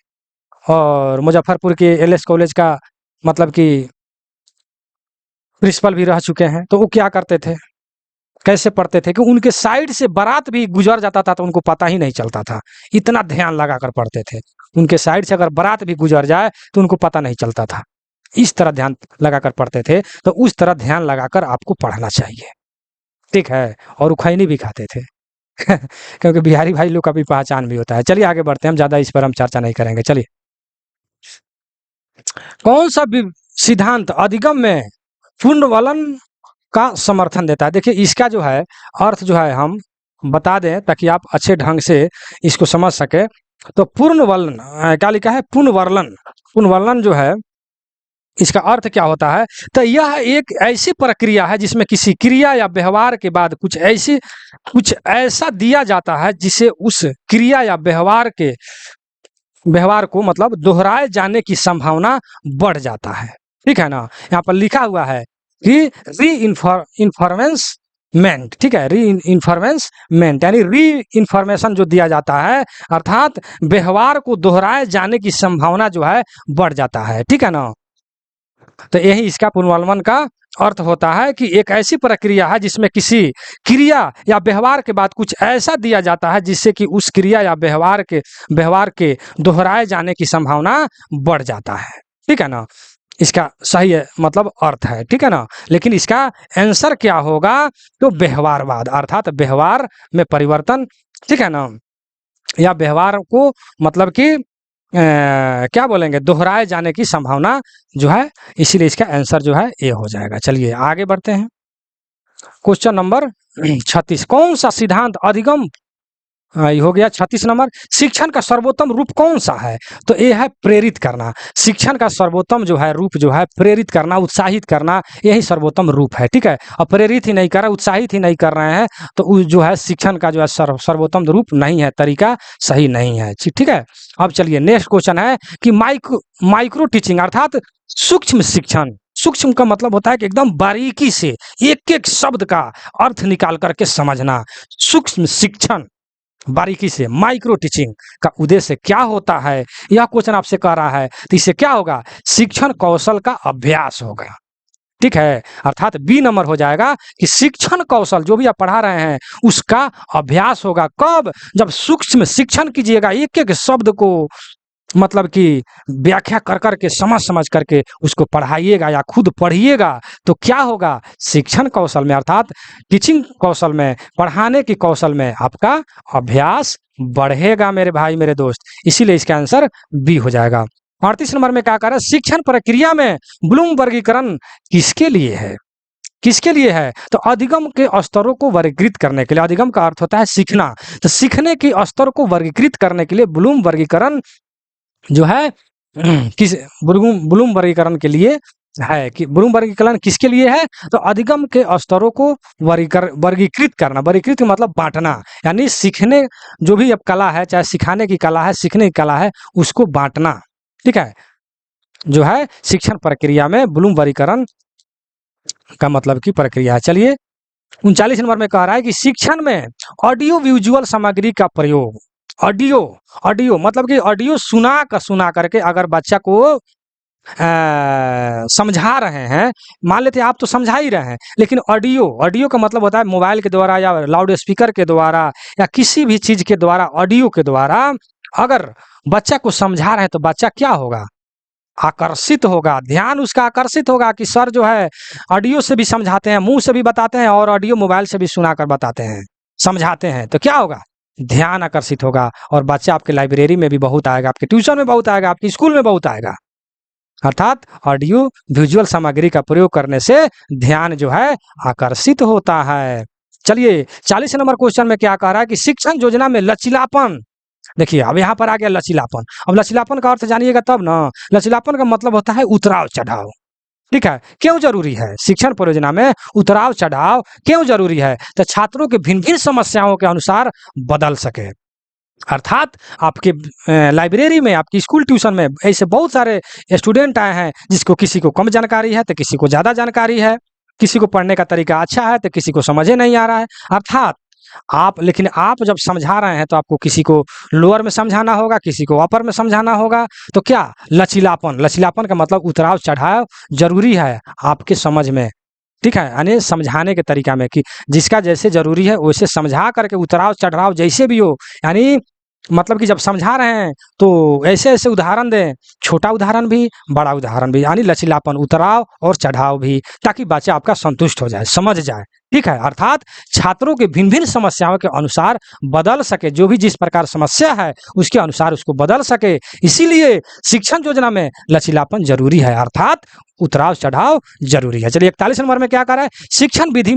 और मुजफ्फरपुर के एलएस कॉलेज का मतलब कि प्रिंसिपल भी रह चुके हैं। तो वो क्या करते थे, कैसे पढ़ते थे कि उनके साइड से बारात भी गुजर जाता था तो उनको पता ही नहीं चलता था, इतना ध्यान लगाकर पढ़ते थे। उनके साइड से अगर बारात भी गुजर जाए तो उनको पता नहीं चलता था, इस तरह ध्यान लगाकर पढ़ते थे। तो उस तरह ध्यान लगाकर आपको पढ़ना चाहिए। ठीक है? और उखैनी भी खाते थे क्योंकि बिहारी भाई लोग का भी पहचान भी होता है। चलिए आगे बढ़ते हैं, हम ज्यादा इस पर हम चर्चा नहीं करेंगे। चलिए, कौन सा सिद्धांत अधिगम में पुनर्वलन का समर्थन देता है? देखिए, इसका जो है अर्थ जो है हम बता दें ताकि आप अच्छे ढंग से इसको समझ सके। तो पुनर्वलन क्या लिखा है? पुनर्वलन जो है इसका अर्थ क्या होता है? तो यह एक ऐसी प्रक्रिया है जिसमें किसी क्रिया या व्यवहार के बाद कुछ ऐसा दिया जाता है जिसे उस क्रिया या व्यवहार को मतलब दोहराए जाने की संभावना बढ़ जाता है। ठीक है ना? यहाँ पर लिखा हुआ है कि री-इन्फॉर्मेंसमेंट, ठीक है, री-इन्फॉर्मेंसमेंट यानी री-इन्फॉर्मेशन जो दिया जाता है, अर्थात व्यवहार को दोहराए जाने की संभावना जो है बढ़ जाता है। ठीक है ना? तो यही इसका पुनर्वलन का अर्थ होता है कि एक ऐसी प्रक्रिया है जिसमें किसी क्रिया या व्यवहार के बाद कुछ ऐसा दिया जाता है जिससे कि उस क्रिया या व्यवहार के दोहराए जाने की संभावना बढ़ जाता है। ठीक है ना, इसका सही है मतलब अर्थ है। ठीक है ना, लेकिन इसका आंसर क्या होगा, तो व्यवहारवाद अर्थात व्यवहार में परिवर्तन। ठीक है ना, या व्यवहार को मतलब कि क्या बोलेंगे, दोहराए जाने की संभावना जो है, इसीलिए इसका आंसर जो है ए हो जाएगा। चलिए आगे बढ़ते हैं। क्वेश्चन नंबर 36, कौन सा सिद्धांत अधिगम ये हो गया 36 नंबर। शिक्षण का सर्वोत्तम रूप कौन सा है, तो ये है प्रेरित करना। शिक्षण का सर्वोत्तम जो है रूप जो है प्रेरित करना, उत्साहित करना, यही सर्वोत्तम रूप है। ठीक है, और प्रेरित ही नहीं कर रहे, उत्साहित ही नहीं कर रहे हैं तो उस जो है शिक्षण का जो है सर्वोत्तम रूप नहीं है, तरीका सही नहीं है। ठीक है, अब चलिए नेक्स्ट क्वेश्चन है कि माइक्रो टीचिंग अर्थात सूक्ष्म शिक्षण। सूक्ष्म का मतलब होता है कि एकदम बारीकी से एक एक शब्द का अर्थ निकाल करके समझना। सूक्ष्म शिक्षण बारीकी से, माइक्रो टीचिंग का उद्देश्य क्या होता है, यह क्वेश्चन आपसे कह रहा है, तो इससे क्या होगा, शिक्षण कौशल का अभ्यास होगा। ठीक है, अर्थात बी नंबर हो जाएगा कि शिक्षण कौशल जो भी आप पढ़ा रहे हैं उसका अभ्यास होगा। कब, जब सूक्ष्म शिक्षण कीजिएगा, एक एक शब्द को मतलब कि व्याख्या कर करके समझ करके उसको पढ़ाइएगा या खुद पढ़िएगा, तो क्या होगा, शिक्षण कौशल में अर्थात टीचिंग कौशल में, पढ़ाने की कौशल में आपका अभ्यास बढ़ेगा मेरे भाई मेरे दोस्त। इसीलिए इसका आंसर बी हो जाएगा। 38 नंबर में क्या कह रहा है, शिक्षण प्रक्रिया में ब्लूम वर्गीकरण किसके लिए है, किसके लिए है, तो अधिगम के स्तरों को वर्गीकृत करने के लिए। अधिगम का अर्थ होता है सीखना, तो सीखने के स्तर को वर्गीकृत करने के लिए ब्लूम वर्गीकरण जो है किस ब्लूम वर्गीकरण के लिए है। कि ब्लूम वर्गीकरण किसके लिए है, तो अधिगम के स्तरों को वर्गीकृत करना। वर्गीकृत मतलब बांटना, यानी सीखने जो भी अब कला है, चाहे सिखाने की कला है, सीखने की कला है, उसको बांटना। ठीक है, जो है शिक्षण प्रक्रिया में ब्लूम वर्गीकरण का मतलब की प्रक्रिया है। चलिए 39 नंबर में कह रहा है कि शिक्षण में ऑडियो विजुअल सामग्री का प्रयोग। ऑडियो ऑडियो मतलब कि ऑडियो सुना करके अगर बच्चा को समझा रहे हैं, मान लेते हैं आप तो समझा ही रहे हैं, लेकिन ऑडियो ऑडियो का मतलब होता है मोबाइल के द्वारा या लाउड स्पीकर के द्वारा या किसी भी चीज के द्वारा, ऑडियो के द्वारा अगर बच्चा को समझा रहे हैं तो बच्चा क्या होगा, आकर्षित होगा, ध्यान उसका आकर्षित होगा कि सर जो है ऑडियो से भी समझाते हैं, मुंह से भी बताते हैं और ऑडियो मोबाइल से भी सुनाकर बताते हैं, समझाते हैं, तो क्या होगा, ध्यान आकर्षित होगा और बच्चा आपके लाइब्रेरी में भी बहुत आएगा, आपके ट्यूशन में बहुत आएगा, आपके स्कूल में बहुत आएगा। अर्थात ऑडियो विजुअल सामग्री का प्रयोग करने से ध्यान जो है आकर्षित होता है। चलिए 40 नंबर क्वेश्चन में क्या कह रहा है कि शिक्षण योजना में लचीलापन। देखिए अब यहाँ पर आ गया लचीलापन। अब लचीलापन का अर्थ जानिएगा तब ना। लचीलापन का मतलब होता है उतराव चढ़ाव। ठीक है, क्यों जरूरी है शिक्षण परियोजना में उतराव चढ़ाव क्यों जरूरी है, तो छात्रों के भिन्न भिन्न समस्याओं के अनुसार बदल सके। अर्थात आपके लाइब्रेरी में, आपकी स्कूल ट्यूशन में ऐसे बहुत सारे स्टूडेंट आए हैं जिसको किसी को कम जानकारी है तो किसी को ज़्यादा जानकारी है, किसी को पढ़ने का तरीका अच्छा है तो किसी को समझे नहीं आ रहा है। अर्थात लेकिन आप जब समझा रहे हैं तो आपको किसी को लोअर में समझाना होगा, किसी को अपर में समझाना होगा, तो क्या लचीलापन। लचीलापन का मतलब उतराव चढ़ाव जरूरी है आपके समझ में। ठीक है, यानी समझाने के तरीका में कि जिसका जैसे जरूरी है वैसे समझा करके उतराव चढ़ाव जैसे भी हो, यानी मतलब कि जब समझा रहे हैं तो ऐसे ऐसे उदाहरण दें, छोटा उदाहरण भी बड़ा उदाहरण भी, यानी लचीलापन, उतराव और चढ़ाव भी, ताकि बच्चा आपका संतुष्ट हो जाए, समझ जाए। ठीक है, अर्थात छात्रों के भिन्न भिन्न समस्याओं के अनुसार बदल सके, जो भी जिस प्रकार समस्या है उसके अनुसार उसको बदल सके, इसीलिए शिक्षण योजना में लचीलापन जरूरी है, अर्थात उतराव चढ़ाव जरूरी है। चलिए 41 नंबर में क्या कर रहा है, शिक्षण विधि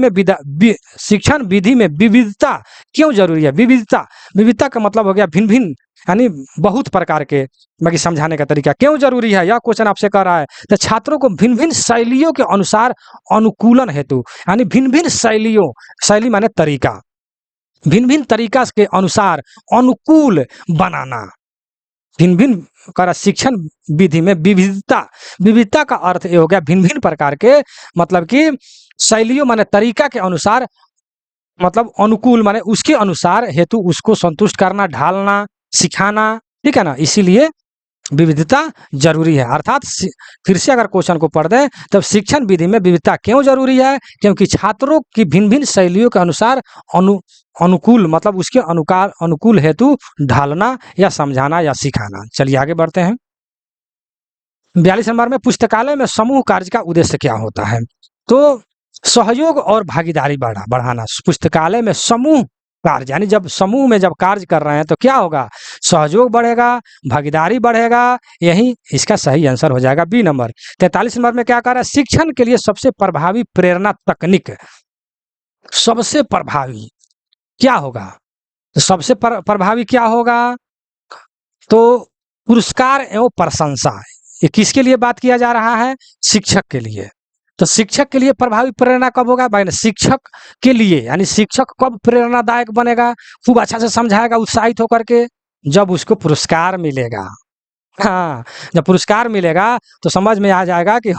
में विविधता क्यों जरूरी है। विविधता का मतलब हो गया भिन्न भिन्न, यानी बहुत प्रकार के, बाकी समझाने का तरीका क्यों जरूरी है, यह क्वेश्चन आपसे कर रहा है। तो छात्रों को भिन्न भिन्न शैलियों के अनुसार अनुकूलन हेतु, यानी भिन्न भिन्न शैलियों, शैली माने तरीका, भिन्न भिन्न तरीका के अनुसार अनुकूल बनाना। भिन्न भिन्न कर शिक्षण विधि में विविधता का अर्थ ये हो गया भिन्न भिन्न प्रकार के, मतलब कि शैलियों माने तरीका के अनुसार, मतलब अनुकूल माने उसके अनुसार हेतु उसको संतुष्ट करना, ढालना, सिखाना। ठीक है ना, इसीलिए विविधता जरूरी है। अर्थात फिर से अगर क्वेश्चन को पढ़ दें तब शिक्षण विधि में विविधता क्यों जरूरी है? क्योंकि छात्रों की भिन्न भिन्न शैलियों के अनुसार अनुकूल मतलब उसके अनुकूल हेतु ढालना या समझाना या सिखाना। चलिए आगे बढ़ते हैं। 42 नंबर में पुस्तकालय में समूह कार्य का उद्देश्य क्या होता है? तो सहयोग और भागीदारी बढ़ाना। पुस्तकालय में समूह कार्य यानी जब समूह में जब कार्य कर रहे हैं तो क्या होगा? सहयोग बढ़ेगा, भागीदारी बढ़ेगा। यही इसका सही आंसर हो जाएगा बी नंबर। 43 नंबर में क्या कह रहा है? शिक्षण के लिए सबसे प्रभावी प्रेरणा तकनीक। सबसे प्रभावी क्या होगा? तो सबसे प्रभावी क्या होगा? तो पुरस्कार एवं प्रशंसा। ये किसके लिए बात किया जा रहा है? शिक्षक के लिए। तो शिक्षक के लिए प्रभावी प्रेरणा कब होगा? भाई शिक्षक के लिए यानी शिक्षक कब प्रेरणादायक बनेगा, खूब अच्छा से समझाएगा उत्साहित होकर के? जब उसको पुरस्कार मिलेगा। हाँ, जब पुरस्कार मिलेगा तो समझ में आ जाएगा कि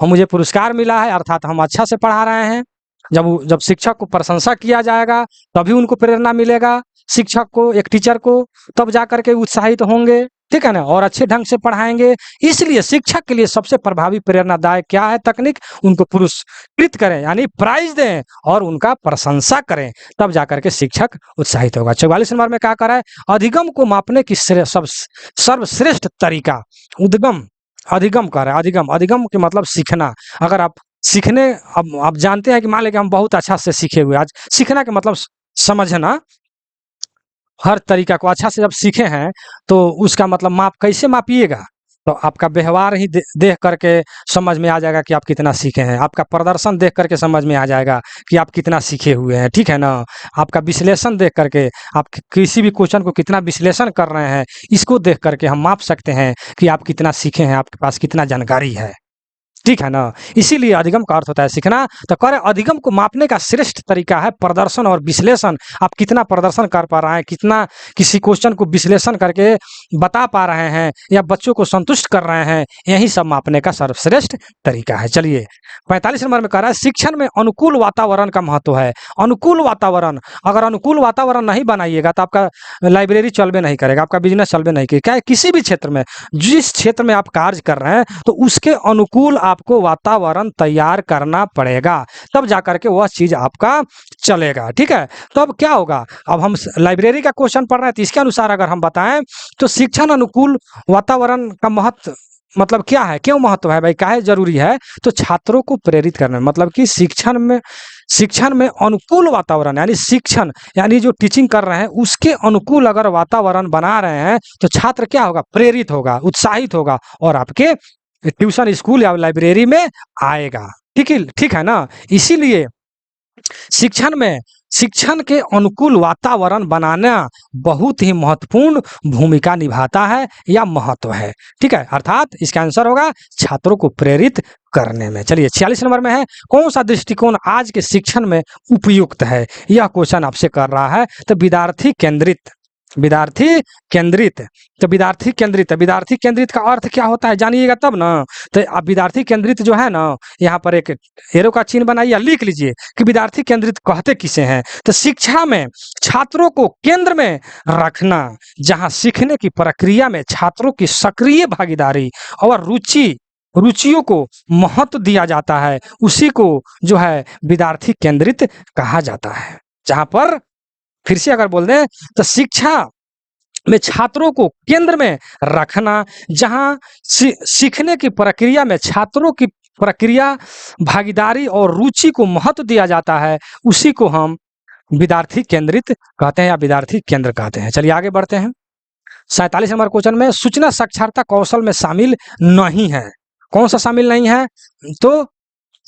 मुझे पुरस्कार मिला है अर्थात हम अच्छा से पढ़ा रहे हैं। जब शिक्षक को प्रशंसा किया जाएगा तभी उनको प्रेरणा मिलेगा, शिक्षक को, एक टीचर को, तब जाकर के उत्साहित होंगे, ठीक है ना, और अच्छे ढंग से पढ़ाएंगे। इसलिए शिक्षक के लिए सबसे प्रभावी प्रेरणादायक क्या है? तकनीक। उनको पुरस्कृत करें यानी प्राइज दें और उनका प्रशंसा करें, तब जाकर के शिक्षक उत्साहित होगा। 44 नंबर में क्या करा है? अधिगम को मापने की सर्वश्रेष्ठ तरीका। उद्गम अधिगम कर रहा है। अधिगम के मतलब सीखना। अगर आप सीखने अब आप जानते हैं कि मान लें कि हम बहुत अच्छा से सीखे हुए, आज सीखना के मतलब समझना, हर तरीका को अच्छा से जब सीखे हैं तो उसका मतलब माप कैसे मापिएगा? तो आपका व्यवहार ही देख करके समझ में आ जाएगा कि आप कितना सीखे हैं। आपका प्रदर्शन देख करके समझ में आ जाएगा कि आप कितना सीखे हुए हैं, ठीक है ना। आपका विश्लेषण देख करके, आप किसी भी क्वेश्चन को कितना विश्लेषण कर रहे हैं, इसको देख करके हम माप सकते हैं कि आप कितना सीखे हैं, आपके पास कितना जानकारी है, ठीक है ना। इसीलिए अधिगम का अर्थ होता है सीखना। तो कह रहे अधिगम को मापने का श्रेष्ठ तरीका है प्रदर्शन और विश्लेषण। आप कितना प्रदर्शन कर पा रहे हैं, कितना किसी क्वेश्चन को विश्लेषण करके बता पा रहे हैं या बच्चों को संतुष्ट कर रहे हैं, यही सब मापने का सर्वश्रेष्ठ तरीका है। चलिए 45 नंबर में कह रहा है शिक्षण में अनुकूल वातावरण का महत्व है। अनुकूल वातावरण, अगर अनुकूल वातावरण नहीं बनाइएगा तो आपका लाइब्रेरी चलबे नहीं करेगा, आपका बिजनेस चलबे नहीं करेगा। किसी भी क्षेत्र में, जिस क्षेत्र में आप कार्य कर रहे हैं तो उसके अनुकूल आपको वातावरण तैयार करना पड़ेगा, तब जाकर के वह चीज आपका चलेगा, ठीक है। तो अब क्या होगा? अब हम लाइब्रेरी का क्वेश्चन पढ़ रहे हैं तो इसके अनुसार अगर हम बताएं तो शिक्षण अनुकूल वातावरण का महत्व मतलब क्या है, क्यों महत्व है भाई, काहे जरूरी है? तो छात्रों को प्रेरित करना, मतलब कि शिक्षण में अनुकूल वातावरण यानी शिक्षण यानी जो टीचिंग कर रहे हैं उसके अनुकूल अगर वातावरण बना रहे हैं तो छात्र क्या होगा? प्रेरित होगा, उत्साहित होगा और आपके ट्यूशन, स्कूल या लाइब्रेरी में आएगा, ठीक है ना। इसीलिए शिक्षण के अनुकूल वातावरण बनाना बहुत ही महत्वपूर्ण भूमिका निभाता है या महत्व है, ठीक है। अर्थात इसका आंसर होगा छात्रों को प्रेरित करने में। चलिए 46 नंबर में है कौन सा दृष्टिकोण आज के शिक्षण में उपयुक्त है? यह क्वेश्चन आपसे कर रहा है। तो विद्यार्थी केंद्रित। तो विद्यार्थी केंद्रित का अर्थ क्या होता है जानिएगा तब ना। तो आप विद्यार्थी केंद्रित जो है ना, यहाँ पर एक एरो का चिन्ह बनाइए, लिख लीजिए कि विद्यार्थी केंद्रित कहते किसे हैं। तो शिक्षा में छात्रों को केंद्र में रखना, जहां सीखने की प्रक्रिया में छात्रों की सक्रिय भागीदारी और रुचियों को महत्व दिया जाता है, उसी को जो है विद्यार्थी केंद्रित कहा जाता है। जहां पर फिर से अगर बोल दें तो शिक्षा में छात्रों को केंद्र में रखना, जहां सीखने की प्रक्रिया में छात्रों की प्रक्रिया, भागीदारी और रुचि को महत्व दिया जाता है, उसी को हम विद्यार्थी केंद्रित कहते हैं या विद्यार्थी केंद्र कहते हैं। चलिए आगे बढ़ते हैं। 47 नंबर क्वेश्चन में सूचना साक्षरता कौशल में शामिल नहीं है। कौन सा शामिल नहीं है? तो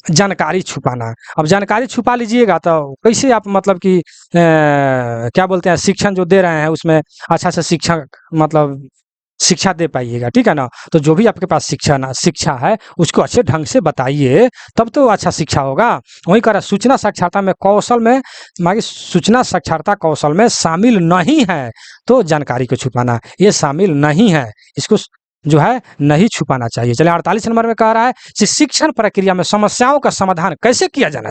जानकारी छुपाना। अब जानकारी छुपा लीजिएगा तो कैसे आप मतलब कि क्या बोलते हैं, शिक्षण जो दे रहे हैं उसमें अच्छा से शिक्षा दे पाइएगा, ठीक है ना। तो जो भी आपके पास शिक्षा है उसको अच्छे ढंग से बताइए, तब तो अच्छा शिक्षा होगा। वही कह रहा सूचना साक्षरता कौशल में शामिल नहीं है, तो जानकारी को छुपाना ये शामिल नहीं है, इसको जो है नहीं छुपाना चाहिए। चलिए 48 नंबर में कह रहा है कि शिक्षण प्रक्रिया में समस्याओं का समाधान कैसे किया जाना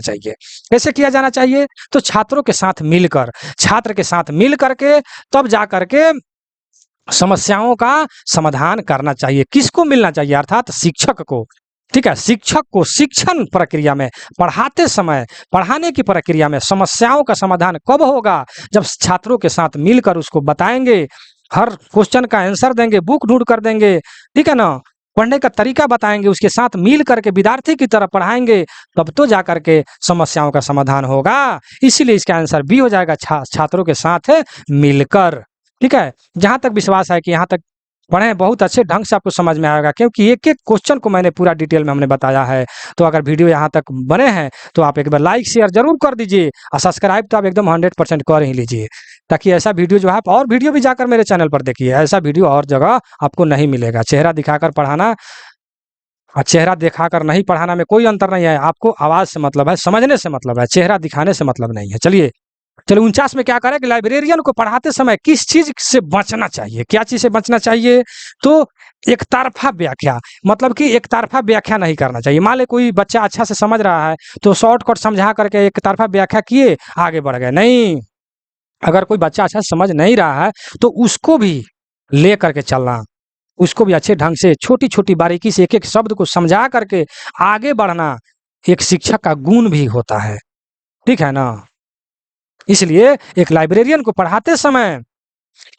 चाहिए? तो छात्र के साथ मिल करके तब जा करके समस्याओं का समाधान करना चाहिए। किसको मिलना चाहिए? अर्थात शिक्षक को। ठीक है, शिक्षक को शिक्षण प्रक्रिया में, पढ़ाते समय, पढ़ाने की प्रक्रिया में समस्याओं का समाधान कब होगा? जब छात्रों के साथ मिलकर उसको बताएंगे, हर क्वेश्चन का आंसर देंगे, बुक ढूंढ कर देंगे, ठीक है ना, पढ़ने का तरीका बताएंगे, उसके साथ मिल करके विद्यार्थी की तरह पढ़ाएंगे, तब तो जाकर के समस्याओं का समाधान होगा। इसीलिए इसका आंसर बी हो जाएगा, छात्रों के साथ मिलकर। ठीक है, जहां तक विश्वास है कि यहाँ तक पढ़ें, बहुत अच्छे ढंग से आपको समझ में आएगा, क्योंकि एक एक क्वेश्चन को मैंने पूरा डिटेल में हमने बताया है। तो अगर वीडियो यहाँ तक बने हैं तो आप एक बार लाइक शेयर जरूर कर दीजिए, और सब्सक्राइब तो आप एकदम 100% कर ही लीजिए, ताकि ऐसा वीडियो जो है आप और वीडियो भी जाकर मेरे चैनल पर देखिए। ऐसा वीडियो और जगह आपको नहीं मिलेगा। चेहरा दिखाकर पढ़ाना और चेहरा दिखाकर नहीं पढ़ाना में कोई अंतर नहीं है। आपको आवाज से मतलब है, समझने से मतलब है, चेहरा दिखाने से मतलब नहीं है। चलिए 49 में क्या करें कि लाइब्रेरियन को पढ़ाते समय किस चीज से बचना चाहिए? क्या चीज से बचना चाहिए? तो एक तरफा व्याख्या, मतलब कि एक तरफा व्याख्या नहीं करना चाहिए। मान ले कोई बच्चा अच्छा से समझ रहा है तो शॉर्टकट समझा करके एक तरफा व्याख्या किए, आगे बढ़ गए, नहीं। अगर कोई बच्चा अच्छा समझ नहीं रहा है तो उसको भी ले करके चलना, उसको भी अच्छे ढंग से छोटी छोटी बारीकी से एक एक शब्द को समझा करके आगे बढ़ना एक शिक्षक का गुण भी होता है। ठीक है ना? इसलिए एक लाइब्रेरियन को पढ़ाते समय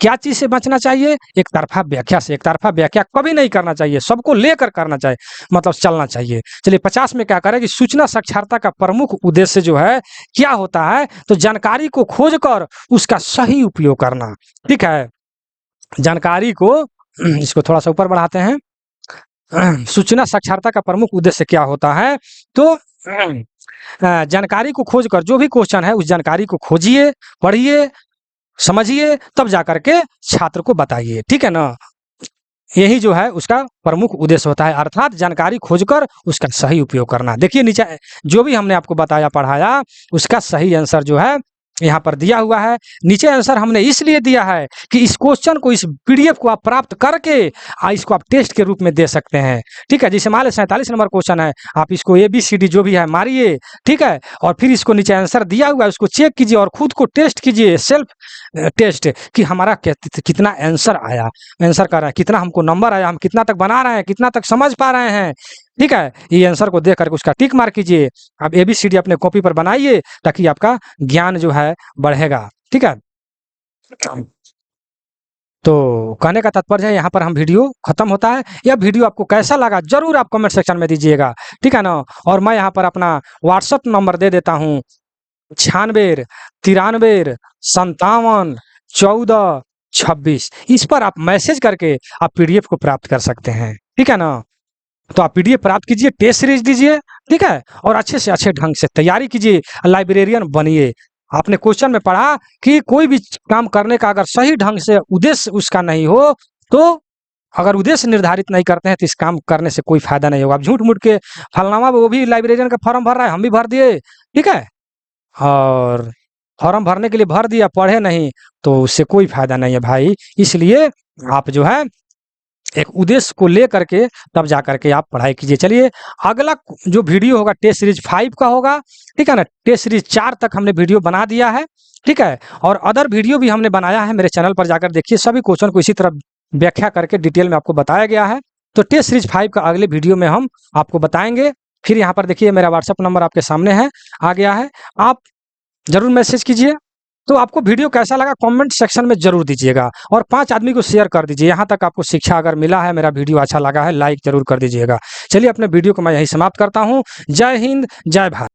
क्या चीज से बचना चाहिए? एक तरफा व्याख्या से। एक तरफा व्याख्या कभी नहीं करना चाहिए, सबको लेकर करना चाहिए, मतलब चलना चाहिए। चलिए 50 में क्या करें कि सूचना साक्षरता का प्रमुख उद्देश्य जो है क्या होता है? तो जानकारी को खोजकर उसका सही उपयोग करना। ठीक है, जानकारी को इसको थोड़ा सा ऊपर बढ़ाते हैं। सूचना साक्षरता का प्रमुख उद्देश्य क्या होता है? तो जानकारी को खोजकर, जो भी क्वेश्चन है उस जानकारी को खोजिए, पढ़िए, समझिए, तब जाकर के छात्र को बताइए। ठीक है ना? यही जो है उसका प्रमुख उद्देश्य होता है, अर्थात जानकारी खोजकर उसका सही उपयोग करना। देखिए नीचे जो भी हमने आपको बताया पढ़ाया, उसका सही आंसर जो है यहाँ पर दिया हुआ है। नीचे आंसर हमने इसलिए दिया है कि इस क्वेश्चन को, इस पीडीएफ को आप प्राप्त करके इसको आप टेस्ट के रूप में दे सकते हैं। ठीक है, जैसे मान लो 47 नंबर क्वेश्चन है, आप इसको ABCD जो भी है मारिए, ठीक है, और फिर इसको नीचे आंसर दिया हुआ है उसको चेक कीजिए और खुद को टेस्ट कीजिए, सेल्फ टेस्ट, कि हमारा कितना आंसर आया, आंसर कर रहा है, कितना हमको नंबर आया, हम कितना तक बना रहे हैं, कितना तक समझ पा रहे हैं। ठीक है, ये आंसर को देख करके उसका टिक मार कीजिए। आप ABCD अपने कॉपी पर बनाइए, ताकि आपका ज्ञान जो है बढ़ेगा। ठीक है, तो कहने का तात्पर्य है यहाँ पर हम वीडियो खत्म होता है। यह वीडियो आपको कैसा लगा जरूर आप कमेंट सेक्शन में दीजिएगा। ठीक है ना? और मैं यहाँ पर अपना व्हाट्सएप नंबर दे देता हूँ, 96 93 57 14 26। इस पर आप मैसेज करके आप पीडीएफ को प्राप्त कर सकते हैं। ठीक है ना? तो आप पीडीएफ प्राप्त कीजिए, टेस्ट सीरीज दीजिए, ठीक है, और अच्छे से अच्छे ढंग से तैयारी कीजिए, लाइब्रेरियन बनिए। आपने क्वेश्चन में पढ़ा कि कोई भी काम करने का अगर सही ढंग से उद्देश्य उसका नहीं हो, तो अगर उद्देश्य निर्धारित नहीं करते हैं तो इस काम करने से कोई फायदा नहीं होगा। आप झूठ मूठ के फलनामा वो भी लाइब्रेरियन का फॉर्म भर रहा है, हम भी भर दिए, ठीक है, और फॉर्म भरने के लिए भर दिया, पढ़े नहीं, तो उससे कोई फायदा नहीं है भाई। इसलिए आप जो है एक उद्देश्य को लेकर के तब जाकर के आप पढ़ाई कीजिए। चलिए अगला जो वीडियो होगा टेस्ट सीरीज 5 का होगा। ठीक है ना? टेस्ट सीरीज 4 तक हमने वीडियो बना दिया है। ठीक है, और अदर वीडियो भी हमने बनाया है, मेरे चैनल पर जाकर देखिए। सभी क्वेश्चन को इसी तरह व्याख्या करके डिटेल में आपको बताया गया है। तो टेस्ट सीरीज 5 का अगले वीडियो में हम आपको बताएंगे। फिर यहाँ पर देखिए मेरा व्हाट्सएप नंबर आपके सामने है, आ गया है, आप जरूर मैसेज कीजिए। तो आपको वीडियो कैसा लगा कमेंट सेक्शन में जरूर दीजिएगा, और 5 आदमी को शेयर कर दीजिए। यहाँ तक आपको शिक्षा अगर मिला है, मेरा वीडियो अच्छा लगा है, लाइक जरूर कर दीजिएगा। चलिए अपने वीडियो को मैं यही समाप्त करता हूँ। जय हिंद, जय भारत।